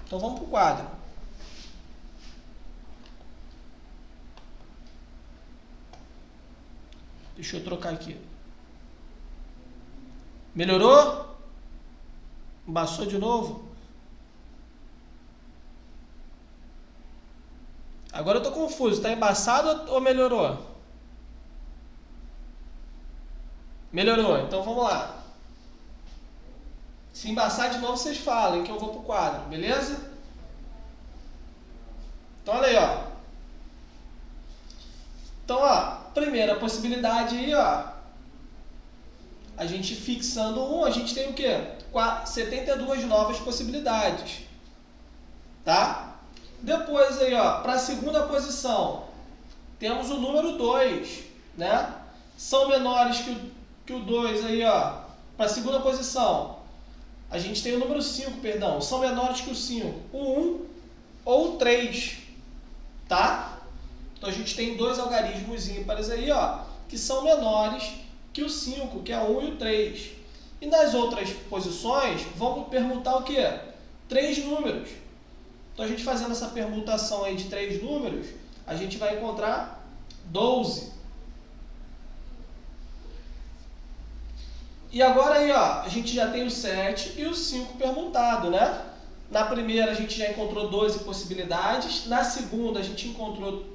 Então vamos para o quadro. Deixa eu trocar aqui. Melhorou? Embaçou de novo? Agora eu tô confuso. Está embaçado ou melhorou? Melhorou. Então vamos lá. Se embaçar de novo, vocês falem que eu vou pro quadro, beleza? Então, olha aí, ó. Então, ó, primeira possibilidade aí, ó, a gente fixando 1, a gente tem o quê? 72 novas possibilidades, tá? Depois aí, ó, para a segunda posição, temos o número 2, né? São menores que o 2 aí, ó, para a segunda posição. A gente tem o número 5, perdão, são menores que o 5, o 1 ou o 3, tá? Então a gente tem dois algarismos ímpares aí, ó, que são menores que o 5, que é o 1 e o 3. E nas outras posições, vamos permutar o quê? 3 números. Então a gente fazendo essa permutação aí de 3 números, a gente vai encontrar 12. E agora aí, ó, a gente já tem o 7 e o 5 permutado, né? Na primeira a gente já encontrou 12 possibilidades, na segunda a gente encontrou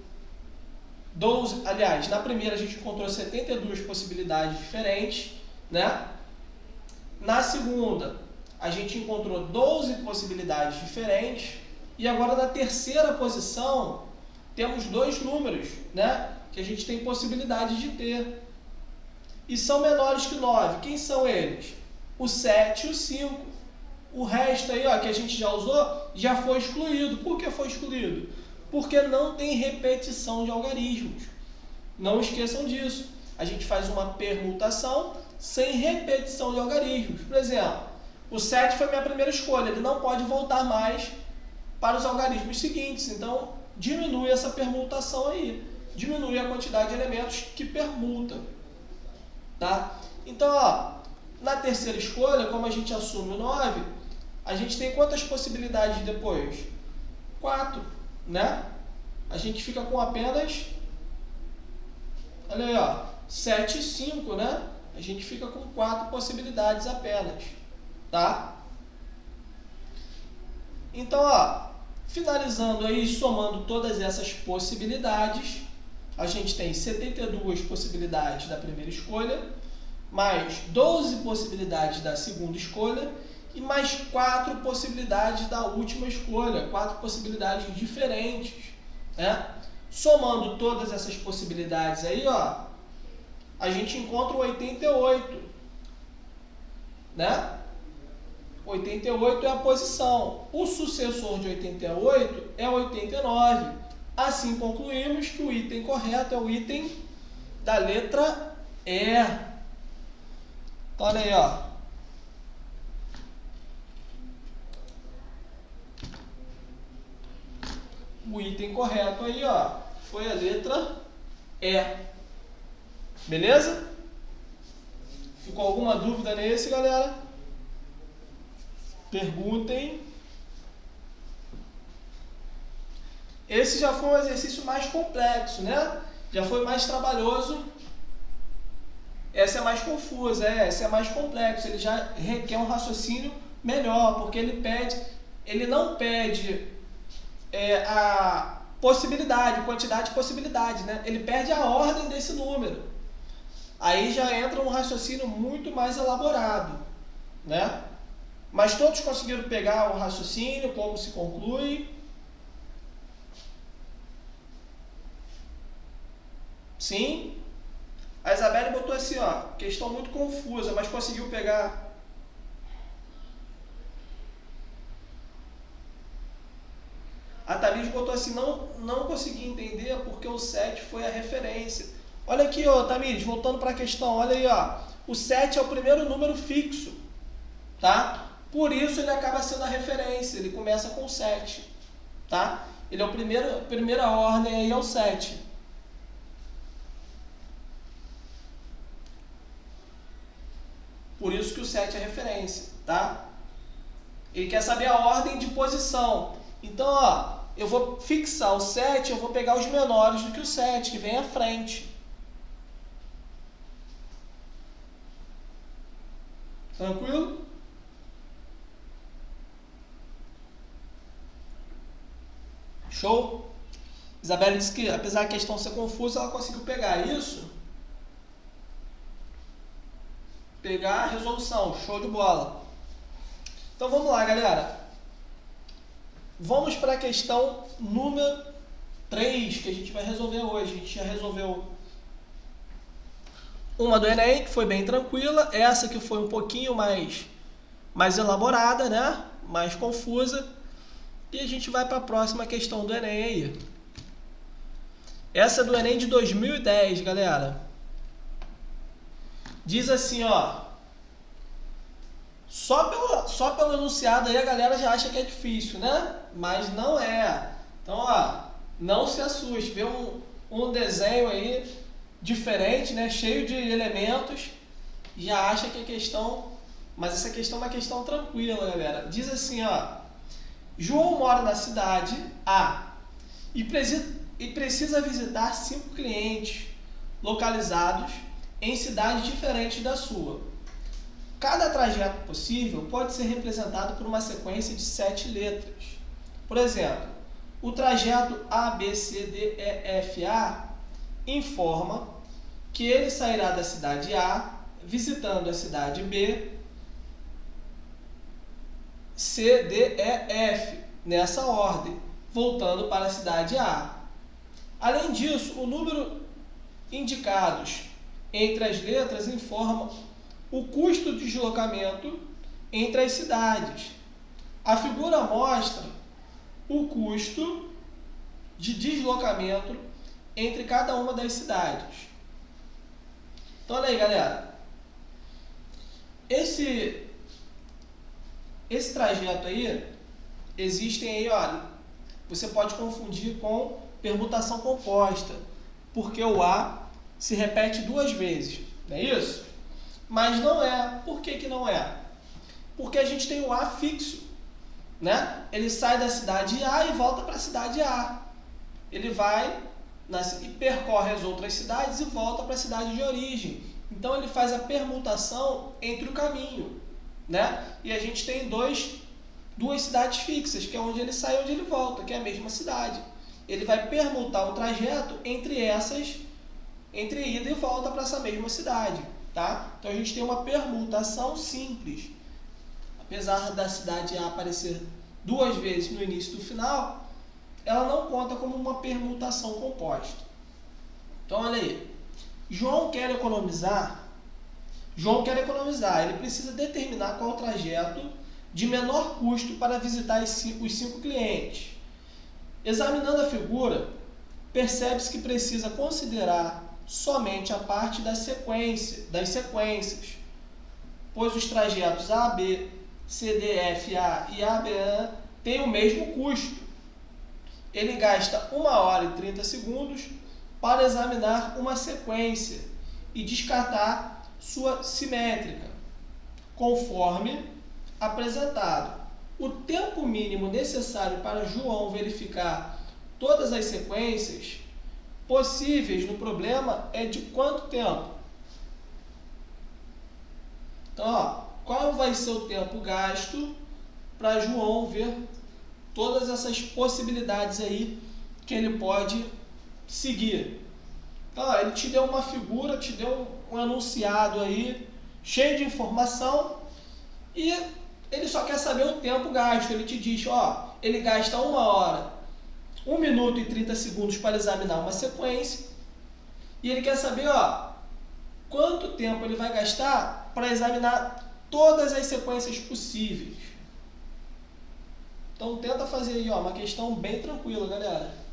12, aliás, na primeira a gente encontrou 72 possibilidades diferentes, né? Na segunda a gente encontrou 12 possibilidades diferentes e agora na terceira posição temos dois números, né? Que a gente tem possibilidade de ter. E são menores que 9. Quem são eles? O 7 e o 5. O resto aí, ó, que a gente já usou, já foi excluído. Por que foi excluído? Porque não tem repetição de algarismos. Não esqueçam disso. A gente faz uma permutação sem repetição de algarismos. Por exemplo, o 7 foi minha primeira escolha. Ele não pode voltar mais para os algarismos seguintes. Então, diminui essa permutação aí. Diminui a quantidade de elementos que permuta. Tá? Então, ó, na terceira escolha, como a gente assume o 9, a gente tem quantas possibilidades depois? 4, né? A gente fica com apenas, olha aí, ó, 7 e 5, né? A gente fica com 4 possibilidades apenas, tá? Então, ó, finalizando aí, somando todas essas possibilidades, a gente tem 72 possibilidades da primeira escolha, mais 12 possibilidades da segunda escolha e mais 4 possibilidades da última escolha, 4 possibilidades diferentes, né? Somando todas essas possibilidades aí, ó, a gente encontra o 88, né? 88 é a posição. O sucessor de 88 é 89. Assim concluímos que o item correto é o item da letra E. Então, olha aí, ó. O item correto aí, ó, foi a letra E. Beleza? Ficou alguma dúvida nesse, galera? Perguntem. Esse já foi um exercício mais complexo, né? Já foi mais trabalhoso. Essa é mais confusa, essa é mais complexa. Ele já requer um raciocínio melhor, porque ele não pede a possibilidade, quantidade de possibilidades, né? Ele pede a ordem desse número. Aí já entra um raciocínio muito mais elaborado, né? Mas todos conseguiram pegar o raciocínio, como se conclui. Sim? A Isabelle botou assim, ó, questão muito confusa, mas conseguiu pegar. A Thaís botou assim, não consegui entender porque o 7 foi a referência. Olha aqui, ó, Thaís, voltando para a questão, olha aí, ó. O 7 é o primeiro número fixo, tá? Por isso ele acaba sendo a referência, ele começa com 7, tá? Ele é o primeira ordem aí é o 7. Por isso que o 7 é referência, tá? Ele quer saber a ordem de posição. Então, ó, eu vou fixar o 7, eu vou pegar os menores do que o 7, que vem à frente. Tranquilo? Show? Isabela disse que, apesar da questão ser confusa, ela conseguiu pegar isso. Pegar a resolução. Show de bola. Então, vamos lá, galera. Vamos para a questão número 3, que a gente vai resolver hoje. A gente já resolveu Uma do Enem, que foi bem tranquila, essa que foi um pouquinho mais elaborada, né? Mais confusa. E a gente vai para a próxima questão do Enem aí. Essa é do Enem de 2010, galera. Diz assim, ó. Só pelo enunciado aí a galera já acha que é difícil, né? Mas não é. Então, ó, não se assuste. Vê um desenho aí diferente, né? Cheio de elementos. Já acha que é questão... Mas essa questão é uma questão tranquila, galera. Diz assim, ó. João mora na cidade A e precisa visitar 5 clientes localizados em cidades diferentes da sua. Cada trajeto possível pode ser representado por uma sequência de 7 letras. Por exemplo, o trajeto A, B, C, D, E, F, A informa que ele sairá da cidade A, visitando a cidade B, C, D, E, F, nessa ordem, voltando para a cidade A. Além disso, o número indicados entre as letras informa o custo de deslocamento entre as cidades. A figura mostra o custo de deslocamento entre cada uma das cidades. Então, olha aí, galera. Esse trajeto aí, existem aí, olha, você pode confundir com permutação composta, porque o A se repete 2 vezes, não é isso? Mas não é. Por que não é? Porque a gente tem o A fixo, né? Ele sai da cidade A e volta para a cidade A. Ele vai e percorre as outras cidades e volta para a cidade de origem. Então ele faz a permutação entre o caminho, né? E a gente tem duas cidades fixas, que é onde ele sai e onde ele volta, que é a mesma cidade. Ele vai permutar o trajeto entre ida e volta para essa mesma cidade, tá? Então a gente tem uma permutação simples. Apesar da cidade A aparecer 2 vezes no início e no final, ela não conta como uma permutação composta. Então olha aí, João quer economizar, ele precisa determinar qual o trajeto de menor custo para visitar os 5 clientes. Examinando a figura, percebe-se que precisa considerar somente a parte das sequências, pois os trajetos A, B, C, D, F, A e A, B, A têm o mesmo custo. Ele gasta 1 hora e 30 segundos para examinar uma sequência e descartar sua simétrica, conforme apresentado. O tempo mínimo necessário para João verificar todas as sequências possíveis no problema é de quanto tempo? Então, ó, qual vai ser o tempo gasto para João ver todas essas possibilidades aí que ele pode seguir? Então, ó, ele te deu uma figura, te deu um enunciado aí, cheio de informação, e ele só quer saber o tempo gasto. Ele te diz, ó, ele gasta 1 hora, 1 minuto e 30 segundos para examinar uma sequência, e ele quer saber, ó, quanto tempo ele vai gastar para examinar todas as sequências possíveis. Então tenta fazer aí, ó, uma questão bem tranquila, galera.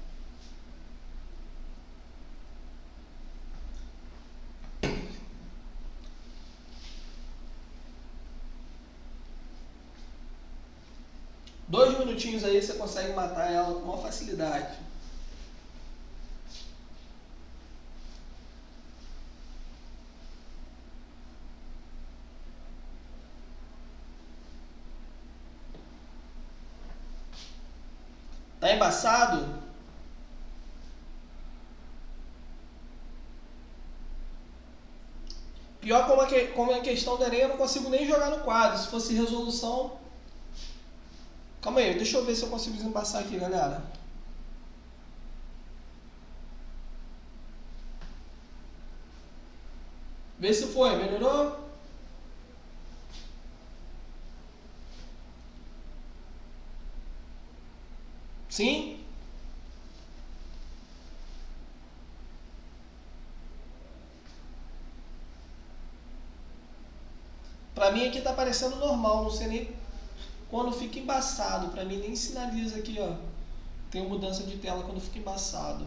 Dois minutinhos aí você consegue matar ela com uma facilidade. Tá embaçado? Pior como é a questão do Enem, eu não consigo nem jogar no quadro. Se fosse resolução... Calma aí, deixa eu ver se eu consigo desembaçar aqui, galera. Vê se foi, melhorou? Sim? Para mim aqui está aparecendo normal, não sei nem quando fica embaçado. Para mim nem sinaliza aqui, ó. Tem mudança de tela quando fica embaçado.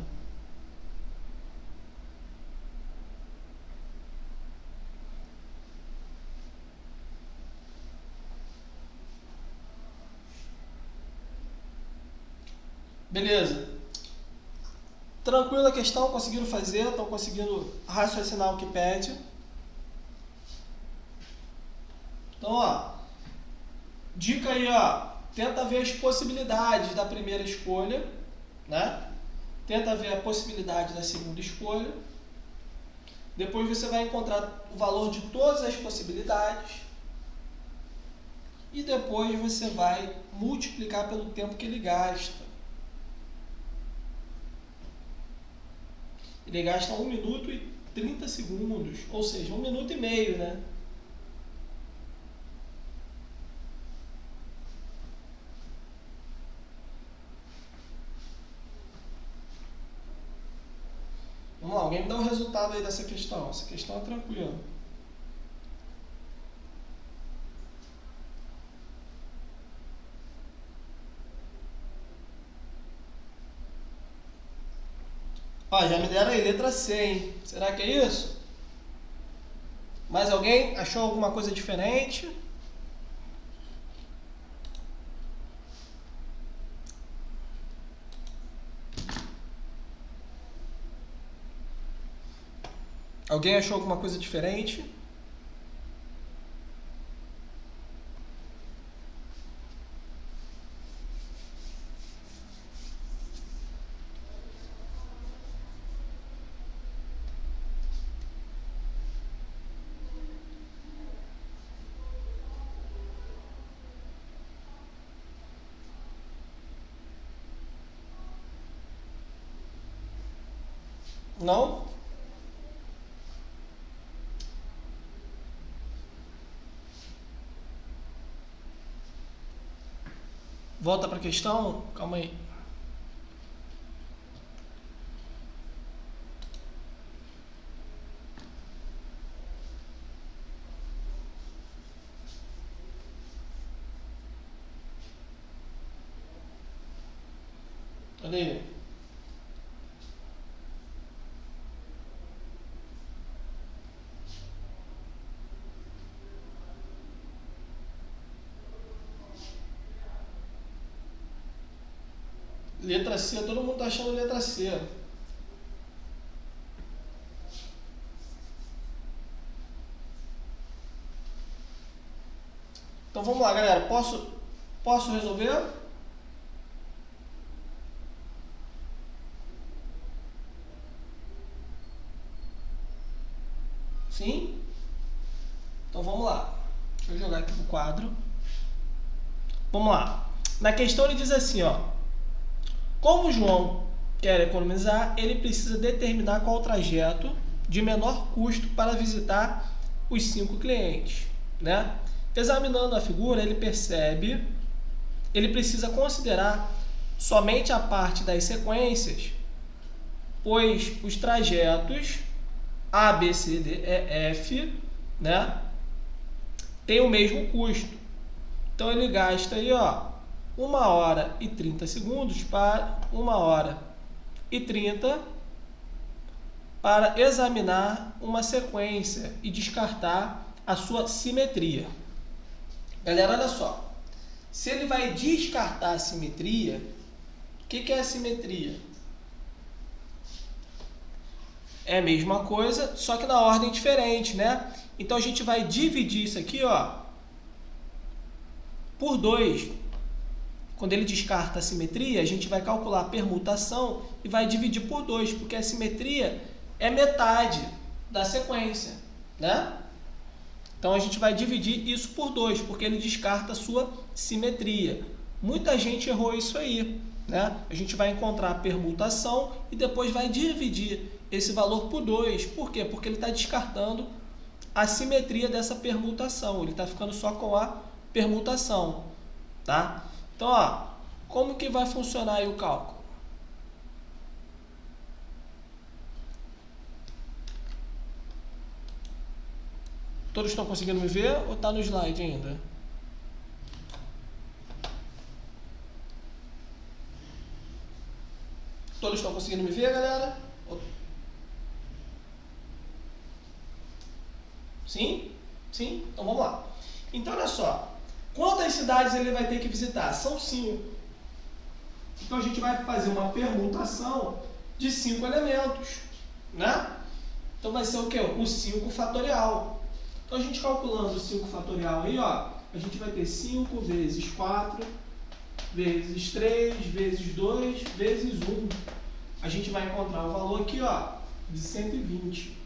Beleza. Tranquila a questão, conseguiram fazer, estão conseguindo raciocinar o que pede. Então, ó, dica aí, ó, tenta ver as possibilidades da primeira escolha, né? Tenta ver a possibilidade da segunda escolha. Depois você vai encontrar o valor de todas as possibilidades. E depois você vai multiplicar pelo tempo que ele gasta. Ele gasta 1 minuto e 30 segundos, ou seja, 1 minuto e meio, né? Vamos lá, alguém me dá o resultado aí dessa questão. Essa questão é tranquila. Ó, já me deram aí, letra C, hein? Será que é isso? Mais alguém achou alguma coisa diferente? Alguém achou alguma coisa diferente? Não? Volta para a questão? Calma aí. Olha aí. Letra C, todo mundo está achando letra C. Então vamos lá, galera. Posso resolver? Sim? Então vamos lá. Deixa eu jogar aqui no quadro. Vamos lá. Na questão ele diz assim, ó. Como o João quer economizar, ele precisa determinar qual o trajeto de menor custo para visitar os 5 clientes, né? Examinando a figura, ele percebe, ele precisa considerar somente a parte das sequências, pois os trajetos A, B, C, D, E, F, né, tem o mesmo custo. Então ele gasta aí, ó, 1 hora e 30 segundos para 1 hora e 30 para examinar uma sequência e descartar a sua simetria. Galera, olha só. Se ele vai descartar a simetria, o que é a simetria? É a mesma coisa, só que na ordem diferente, né? Então a gente vai dividir isso aqui, ó, por 2. Quando ele descarta a simetria, a gente vai calcular a permutação e vai dividir por 2, porque a simetria é metade da sequência, né? Então a gente vai dividir isso por 2, porque ele descarta a sua simetria. Muita gente errou isso aí, né? A gente vai encontrar a permutação e depois vai dividir esse valor por 2. Por quê? Porque ele está descartando a simetria dessa permutação. Ele está ficando só com a permutação, tá? Então, ó, como que vai funcionar aí o cálculo? Todos estão conseguindo me ver ou está no slide ainda? Todos estão conseguindo me ver, galera? Sim? Sim? Então vamos lá. Então olha só. Quantas cidades ele vai ter que visitar? São 5. Então a gente vai fazer uma permutação de 5 elementos, né? Então vai ser o quê? O 5 fatorial. Então a gente calculando o 5 fatorial aí, ó, a gente vai ter 5 vezes 4, vezes 3, vezes 2, vezes 1. A gente vai encontrar o valor aqui, ó, de 120.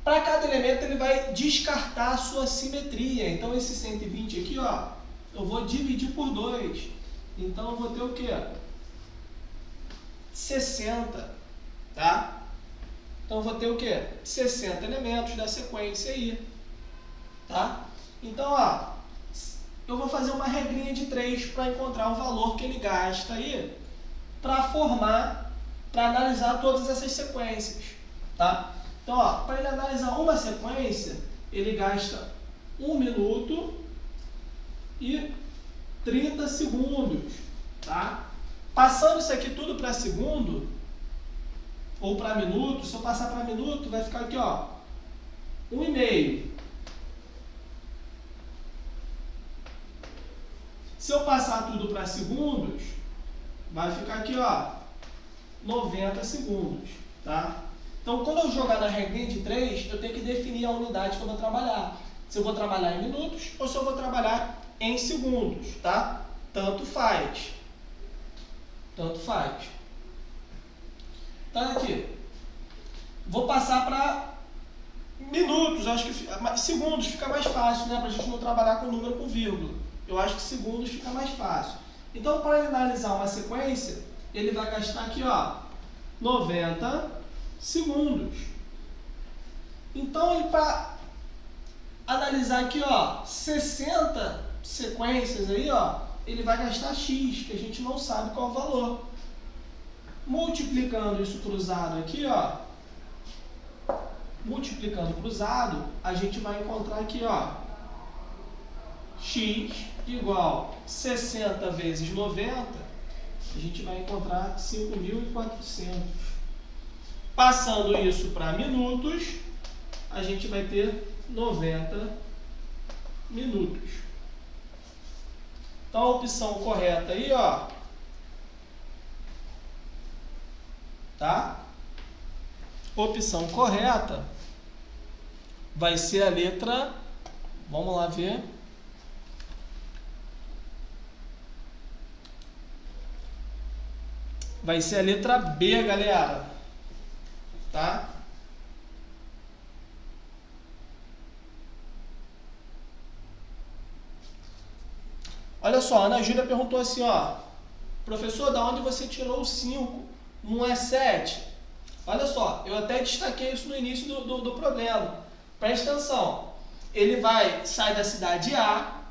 Para cada elemento ele vai descartar a sua simetria. Então esse 120 aqui, ó, eu vou dividir por 2. Então eu vou ter o quê? 60, tá? Então eu vou ter o quê? 60 elementos da sequência aí, tá? Então, ó, eu vou fazer uma regrinha de 3 para encontrar o valor que ele gasta aí para formar, para analisar todas essas sequências, tá? Então, ó, para ele analisar uma sequência, ele gasta 1 minuto e 30 segundos, tá? Passando isso aqui tudo para segundo ou para minuto, se eu passar para minuto, vai ficar aqui, ó, 1,5. Se eu passar tudo para segundos, vai ficar aqui, ó, 90 segundos, tá? Então, quando eu jogar na regrinha de 3, eu tenho que definir a unidade que eu vou trabalhar. Se eu vou trabalhar em minutos ou se eu vou trabalhar em segundos, tá? Tanto faz. Tanto faz. Então, aqui. Vou passar para minutos. Acho que segundos fica mais fácil, né? Para a gente não trabalhar com número com vírgula. Eu acho que segundos fica mais fácil. Então, para ele analisar uma sequência, ele vai gastar aqui, ó, 90 segundos. Então, ele para analisar aqui, ó, 60 sequências aí, ó, ele vai gastar X, que a gente não sabe qual é o valor. Multiplicando isso cruzado aqui, ó, multiplicando cruzado, a gente vai encontrar aqui, ó, X igual 60 vezes 90, a gente vai encontrar 5.400. Passando isso para minutos, a gente vai ter 90 minutos. Então a opção correta aí, ó, tá? Opção correta vai ser a letra, vamos lá ver. Vai ser a letra B, galera. Tá? Olha só, a Ana Júlia perguntou assim, ó, professor, da onde você tirou o 5? Não é 7? Olha só, eu até destaquei isso no início do problema. Presta atenção. Ele vai sair da cidade A.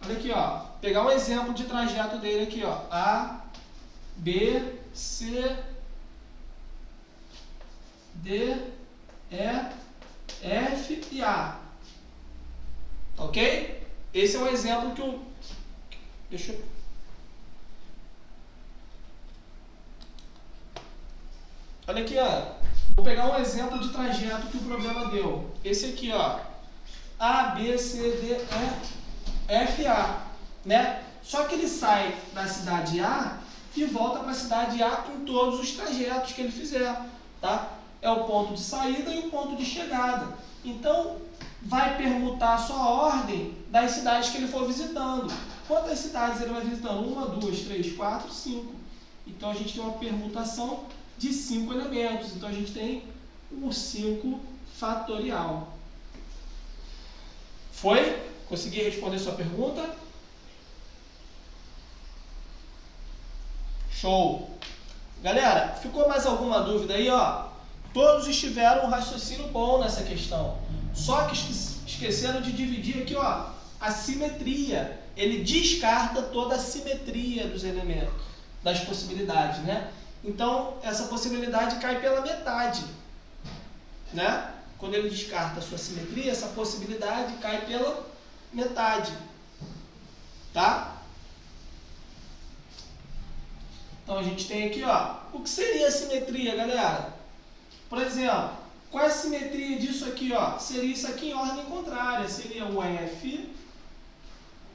Olha aqui, ó. Pegar um exemplo de trajeto dele aqui, ó. A, B, C, D, E, F e A. Ok? Esse é um exemplo que o... Deixa eu... Olha aqui, ó. Vou pegar um exemplo de trajeto que o problema deu. Esse aqui, ó. A, B, C, D, E, F, A. Né? Só que ele sai da cidade A e volta para a cidade A em todos os trajetos que ele fizer. Tá? É o ponto de saída e o ponto de chegada. Então, vai permutar só a ordem das cidades que ele for visitando. Quantas cidades ele vai visitando? 1, 2, 3, 4, 5. Então, a gente tem uma permutação de 5 elementos. Então, a gente tem o 5 fatorial. Foi? Consegui responder sua pergunta? Show! Galera, ficou mais alguma dúvida aí, ó? Todos tiveram um raciocínio bom nessa questão. Só que esqueceram de dividir aqui, ó, a simetria. Ele descarta toda a simetria dos elementos, das possibilidades, né? Então, essa possibilidade cai pela metade, né? quando ele descarta a sua simetria, essa possibilidade cai pela metade. Tá? Então a gente tem aqui, ó, o que seria a simetria, galera? Por exemplo, qual é a simetria disso aqui, ó? Seria isso aqui em ordem contrária, seria o F,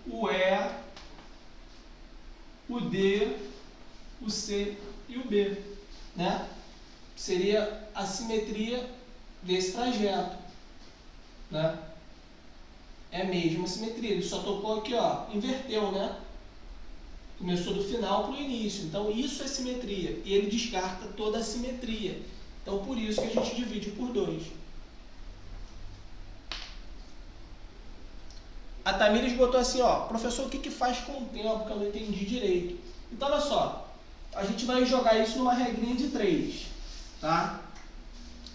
o E, o D, o C e o B, né? Seria a simetria desse trajeto, né? É a mesma simetria, ele só tocou aqui, ó, inverteu, né? Começou do final para o início, então isso é simetria, e ele descarta toda a simetria. Então por isso que a gente divide por 2. A Tamires botou assim, ó, professor, o que faz com o tempo que eu não entendi direito? Então olha só, a gente vai jogar isso numa regrinha de 3, tá?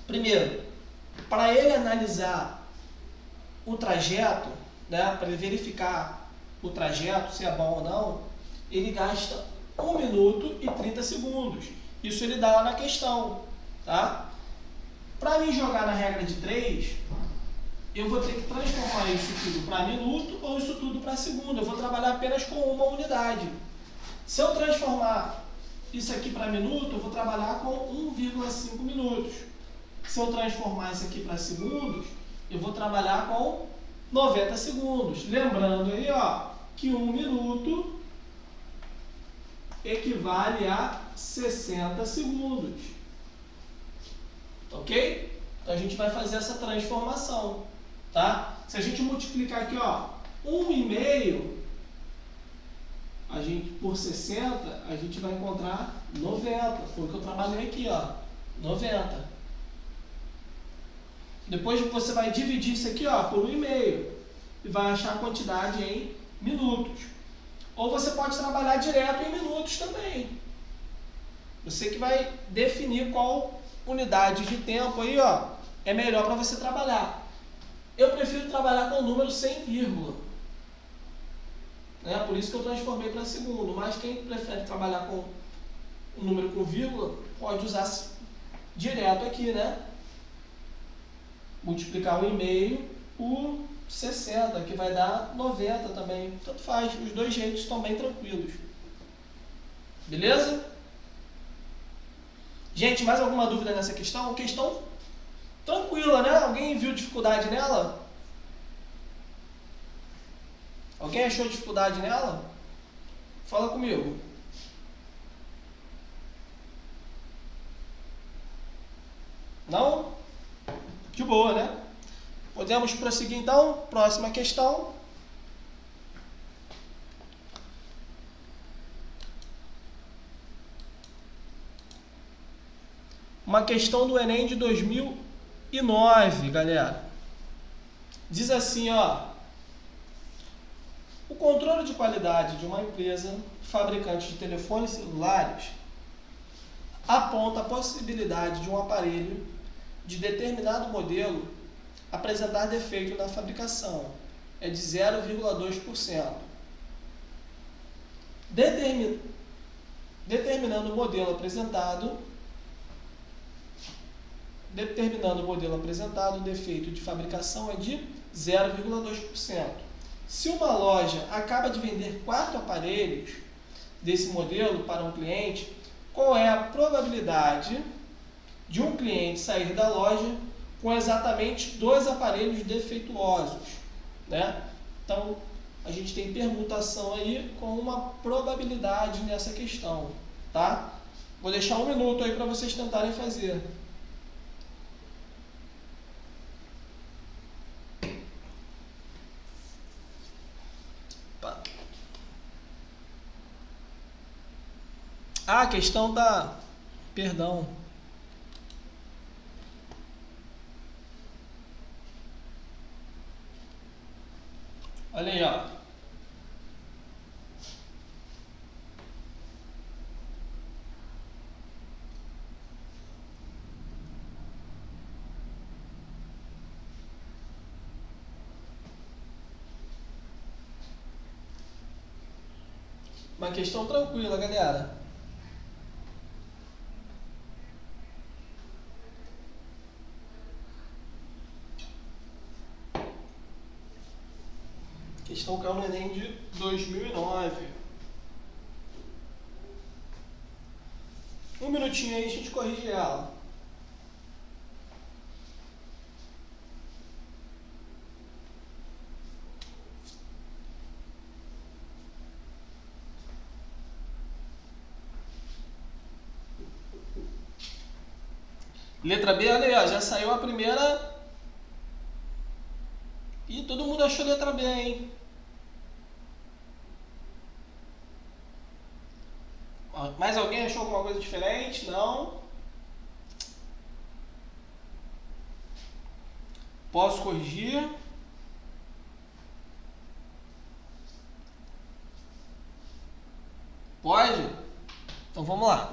Primeiro, para ele analisar o trajeto, né, para ele verificar o trajeto, se é bom ou não, ele gasta 1 minuto e 30 segundos. Isso ele dá lá na questão, tá? Para mim jogar na regra de 3, eu vou ter que transformar isso tudo para minuto ou isso tudo para segundo. Eu vou trabalhar apenas com uma unidade. Se eu transformar isso aqui para minuto, eu vou trabalhar com 1,5 minutos. Se eu transformar isso aqui para segundos, eu vou trabalhar com 90 segundos. Lembrando aí, ó, que 1 minuto equivale a 60 segundos. Ok? Então a gente vai fazer essa transformação, tá? Se a gente multiplicar aqui, ó, 1,5 por 60, a gente vai encontrar 90. Foi o que eu trabalhei aqui, ó, 90. Depois você vai dividir isso aqui, ó, por 1,5 e vai achar a quantidade em minutos. Ou você pode trabalhar direto em minutos também. Você que vai definir qual unidade de tempo aí, ó, é melhor para você trabalhar. Eu prefiro trabalhar com o número sem vírgula, né? Por isso que eu transformei para segundo. Mas quem prefere trabalhar com o número com vírgula, pode usar direto aqui, né? Multiplicar 1,5 por 60, que vai dar 90 também. Tanto faz, os dois jeitos estão bem tranquilos. Beleza? Gente, mais alguma dúvida nessa questão? Questão tranquila, né? Alguém viu dificuldade nela? Alguém achou dificuldade nela? Fala comigo. Não? De boa, né? Podemos prosseguir então? Próxima questão. Uma questão do Enem de 2009, galera. Diz assim, ó. O controle de qualidade de uma empresa fabricante de telefones celulares aponta a possibilidade de um aparelho de determinado modelo apresentar defeito na fabricação. É de 0,2%. Determinando o modelo apresentado, o defeito de fabricação é de 0,2%. Se uma loja acaba de vender 4 aparelhos desse modelo para um cliente, qual é a probabilidade de um cliente sair da loja com exatamente 2 aparelhos defeituosos, né? Então, a gente tem permutação aí com uma probabilidade nessa questão, tá? Vou deixar 1 minuto aí para vocês tentarem fazer. Ah, a questão da... Perdão. Olha aí, ó. Uma questão tranquila, galera. Questão caiu no Enem de 2009. Um minutinho aí, a gente corrige ela. Letra B, olha aí, ó, já saiu a primeira. E todo mundo achou letra B, hein? Mais alguém achou alguma coisa diferente? Não? Posso corrigir? Pode? Então vamos lá.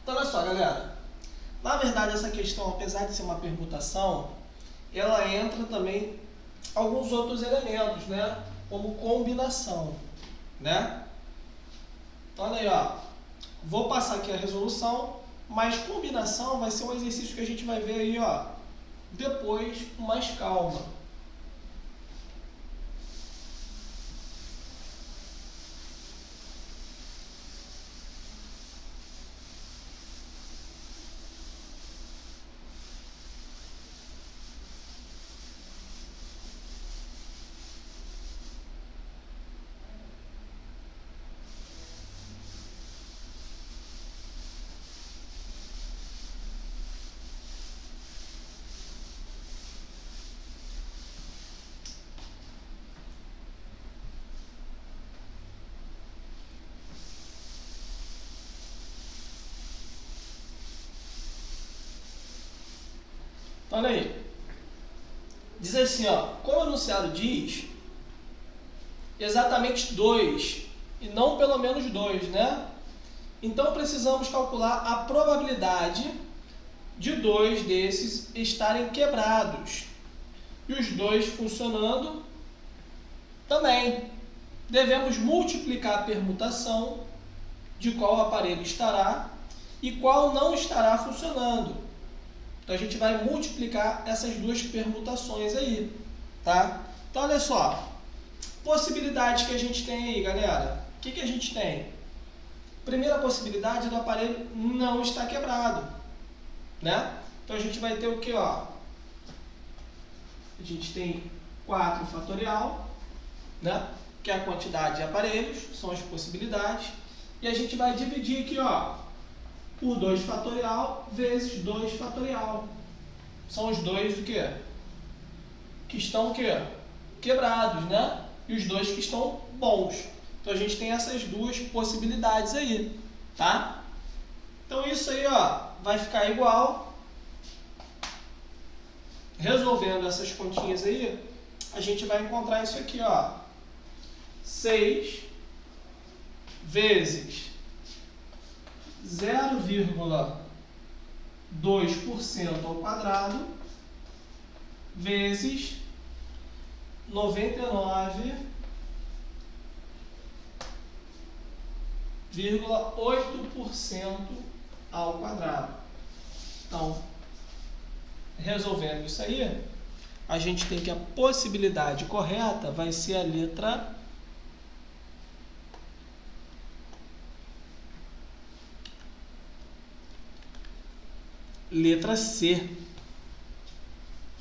Então, olha só, galera. Na verdade, essa questão, apesar de ser uma permutação, ela entra também alguns outros elementos, né? Como combinação, né? Então, olha aí, ó. Vou passar aqui a resolução, mas combinação vai ser um exercício que a gente vai ver aí, ó, depois com mais calma. Então, olha aí. Diz assim, ó, como o enunciado diz, exatamente 2, e não pelo menos 2, né? Então, precisamos calcular a probabilidade de 2 desses estarem quebrados. E os 2 funcionando também. Devemos multiplicar a permutação de qual aparelho estará e qual não estará funcionando. Então, a gente vai multiplicar essas duas permutações aí, tá? Então, olha só. Possibilidades que a gente tem aí, galera. O que a gente tem? Primeira possibilidade do aparelho não estar quebrado, né? Então, a gente vai ter o que, ó? A gente tem 4 fatorial, né? Que é a quantidade de aparelhos, são as possibilidades. E a gente vai dividir aqui, ó, por 2 fatorial vezes 2 fatorial. São os dois o quê? Que estão o quê? Quebrados, né? E os 2 que estão bons. Então a gente tem essas duas possibilidades aí, tá? Então isso aí, ó, vai ficar igual. Resolvendo essas continhas aí, a gente vai encontrar isso aqui, ó. 6 vezes 0,2% ao quadrado vezes 99,8% ao quadrado. Então, resolvendo isso aí, a gente tem que a possibilidade correta vai ser a letra C,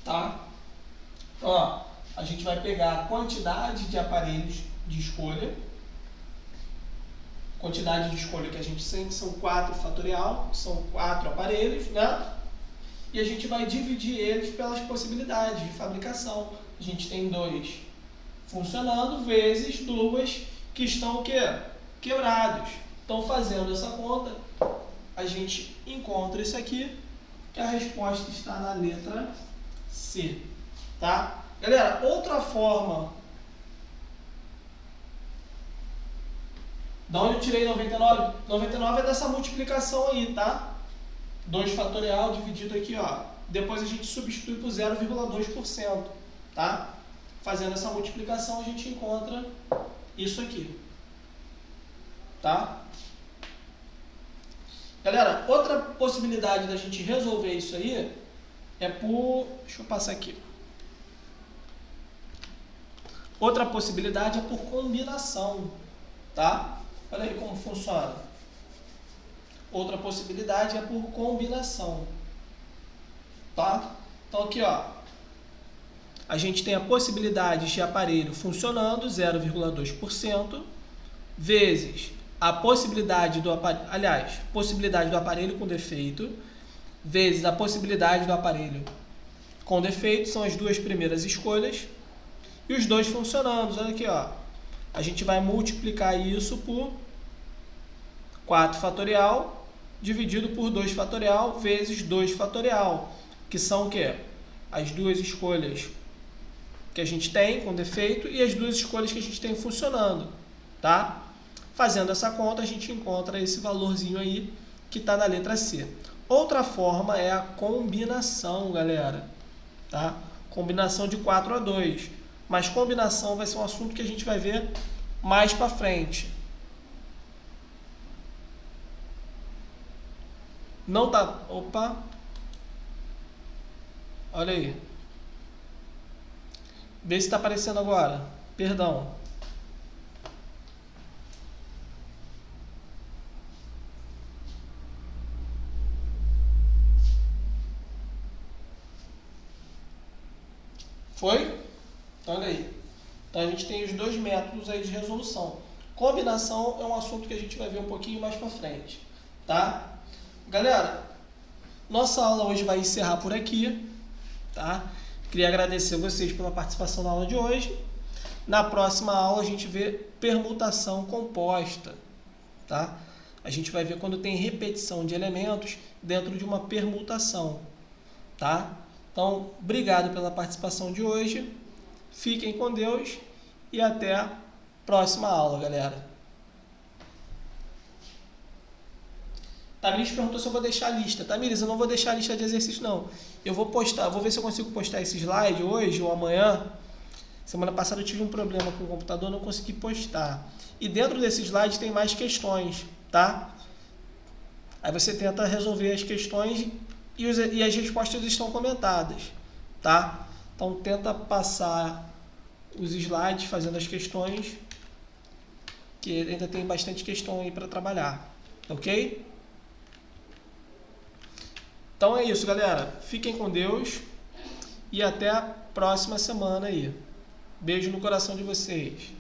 tá? Então, ó, a gente vai pegar a quantidade de aparelhos de escolha, quantidade de escolha que a gente tem, são 4 fatorial, são 4 aparelhos, né? E a gente vai dividir eles pelas possibilidades de fabricação. A gente tem 2 funcionando vezes 2 que estão o quê? Quebrados. Então, fazendo essa conta, a gente encontra isso aqui, que a resposta está na letra C, tá? Galera, outra forma, da onde eu tirei 99? 99 é dessa multiplicação aí, tá? 2 fatorial dividido aqui, ó. Depois a gente substitui por 0,2%, tá? Fazendo essa multiplicação a gente encontra isso aqui, tá? Galera, outra possibilidade da gente resolver isso aí é por... Deixa eu passar aqui. Outra possibilidade é por combinação, tá? Olha aí como funciona. Outra possibilidade é por combinação, tá? Então aqui, ó, a gente tem a possibilidade de aparelho funcionando, 0,2%, vezes a possibilidade do aparelho, possibilidade do aparelho com defeito, vezes a possibilidade do aparelho com defeito, são as duas primeiras escolhas, e os dois funcionando. Olha aqui, ó, a gente vai multiplicar isso por 4 fatorial dividido por 2 fatorial vezes 2 fatorial, que são o quê? As duas escolhas que a gente tem com defeito e as duas escolhas que a gente tem funcionando, tá? Fazendo essa conta, a gente encontra esse valorzinho aí que está na letra C. Outra forma é a combinação, galera, tá? Combinação de 4 a 2. Mas combinação vai ser um assunto que a gente vai ver mais para frente. Não tá... Opa! Olha aí. Vê se está aparecendo agora. Perdão. Foi? Olha aí. Então a gente tem os dois métodos aí de resolução. Combinação é um assunto que a gente vai ver um pouquinho mais para frente, tá? Galera, nossa aula hoje vai encerrar por aqui, tá? Queria agradecer vocês pela participação na aula de hoje. Na próxima aula a gente vê permutação composta, tá? A gente vai ver quando tem repetição de elementos dentro de uma permutação, tá? Então, obrigado pela participação de hoje. Fiquem com Deus e até a próxima aula, galera. Tamires perguntou se eu vou deixar a lista. Tamires, eu não vou deixar a lista de exercícios, não. Eu vou postar, vou ver se eu consigo postar esse slide hoje ou amanhã. Semana passada eu tive um problema com o computador, não consegui postar. E dentro desse slide tem mais questões, tá? Aí você tenta resolver as questões e as respostas estão comentadas, tá? Então tenta passar os slides fazendo as questões, que ainda tem bastante questão aí para trabalhar, ok? Então é isso, galera. Fiquem com Deus e até a próxima semana aí. Beijo no coração de vocês.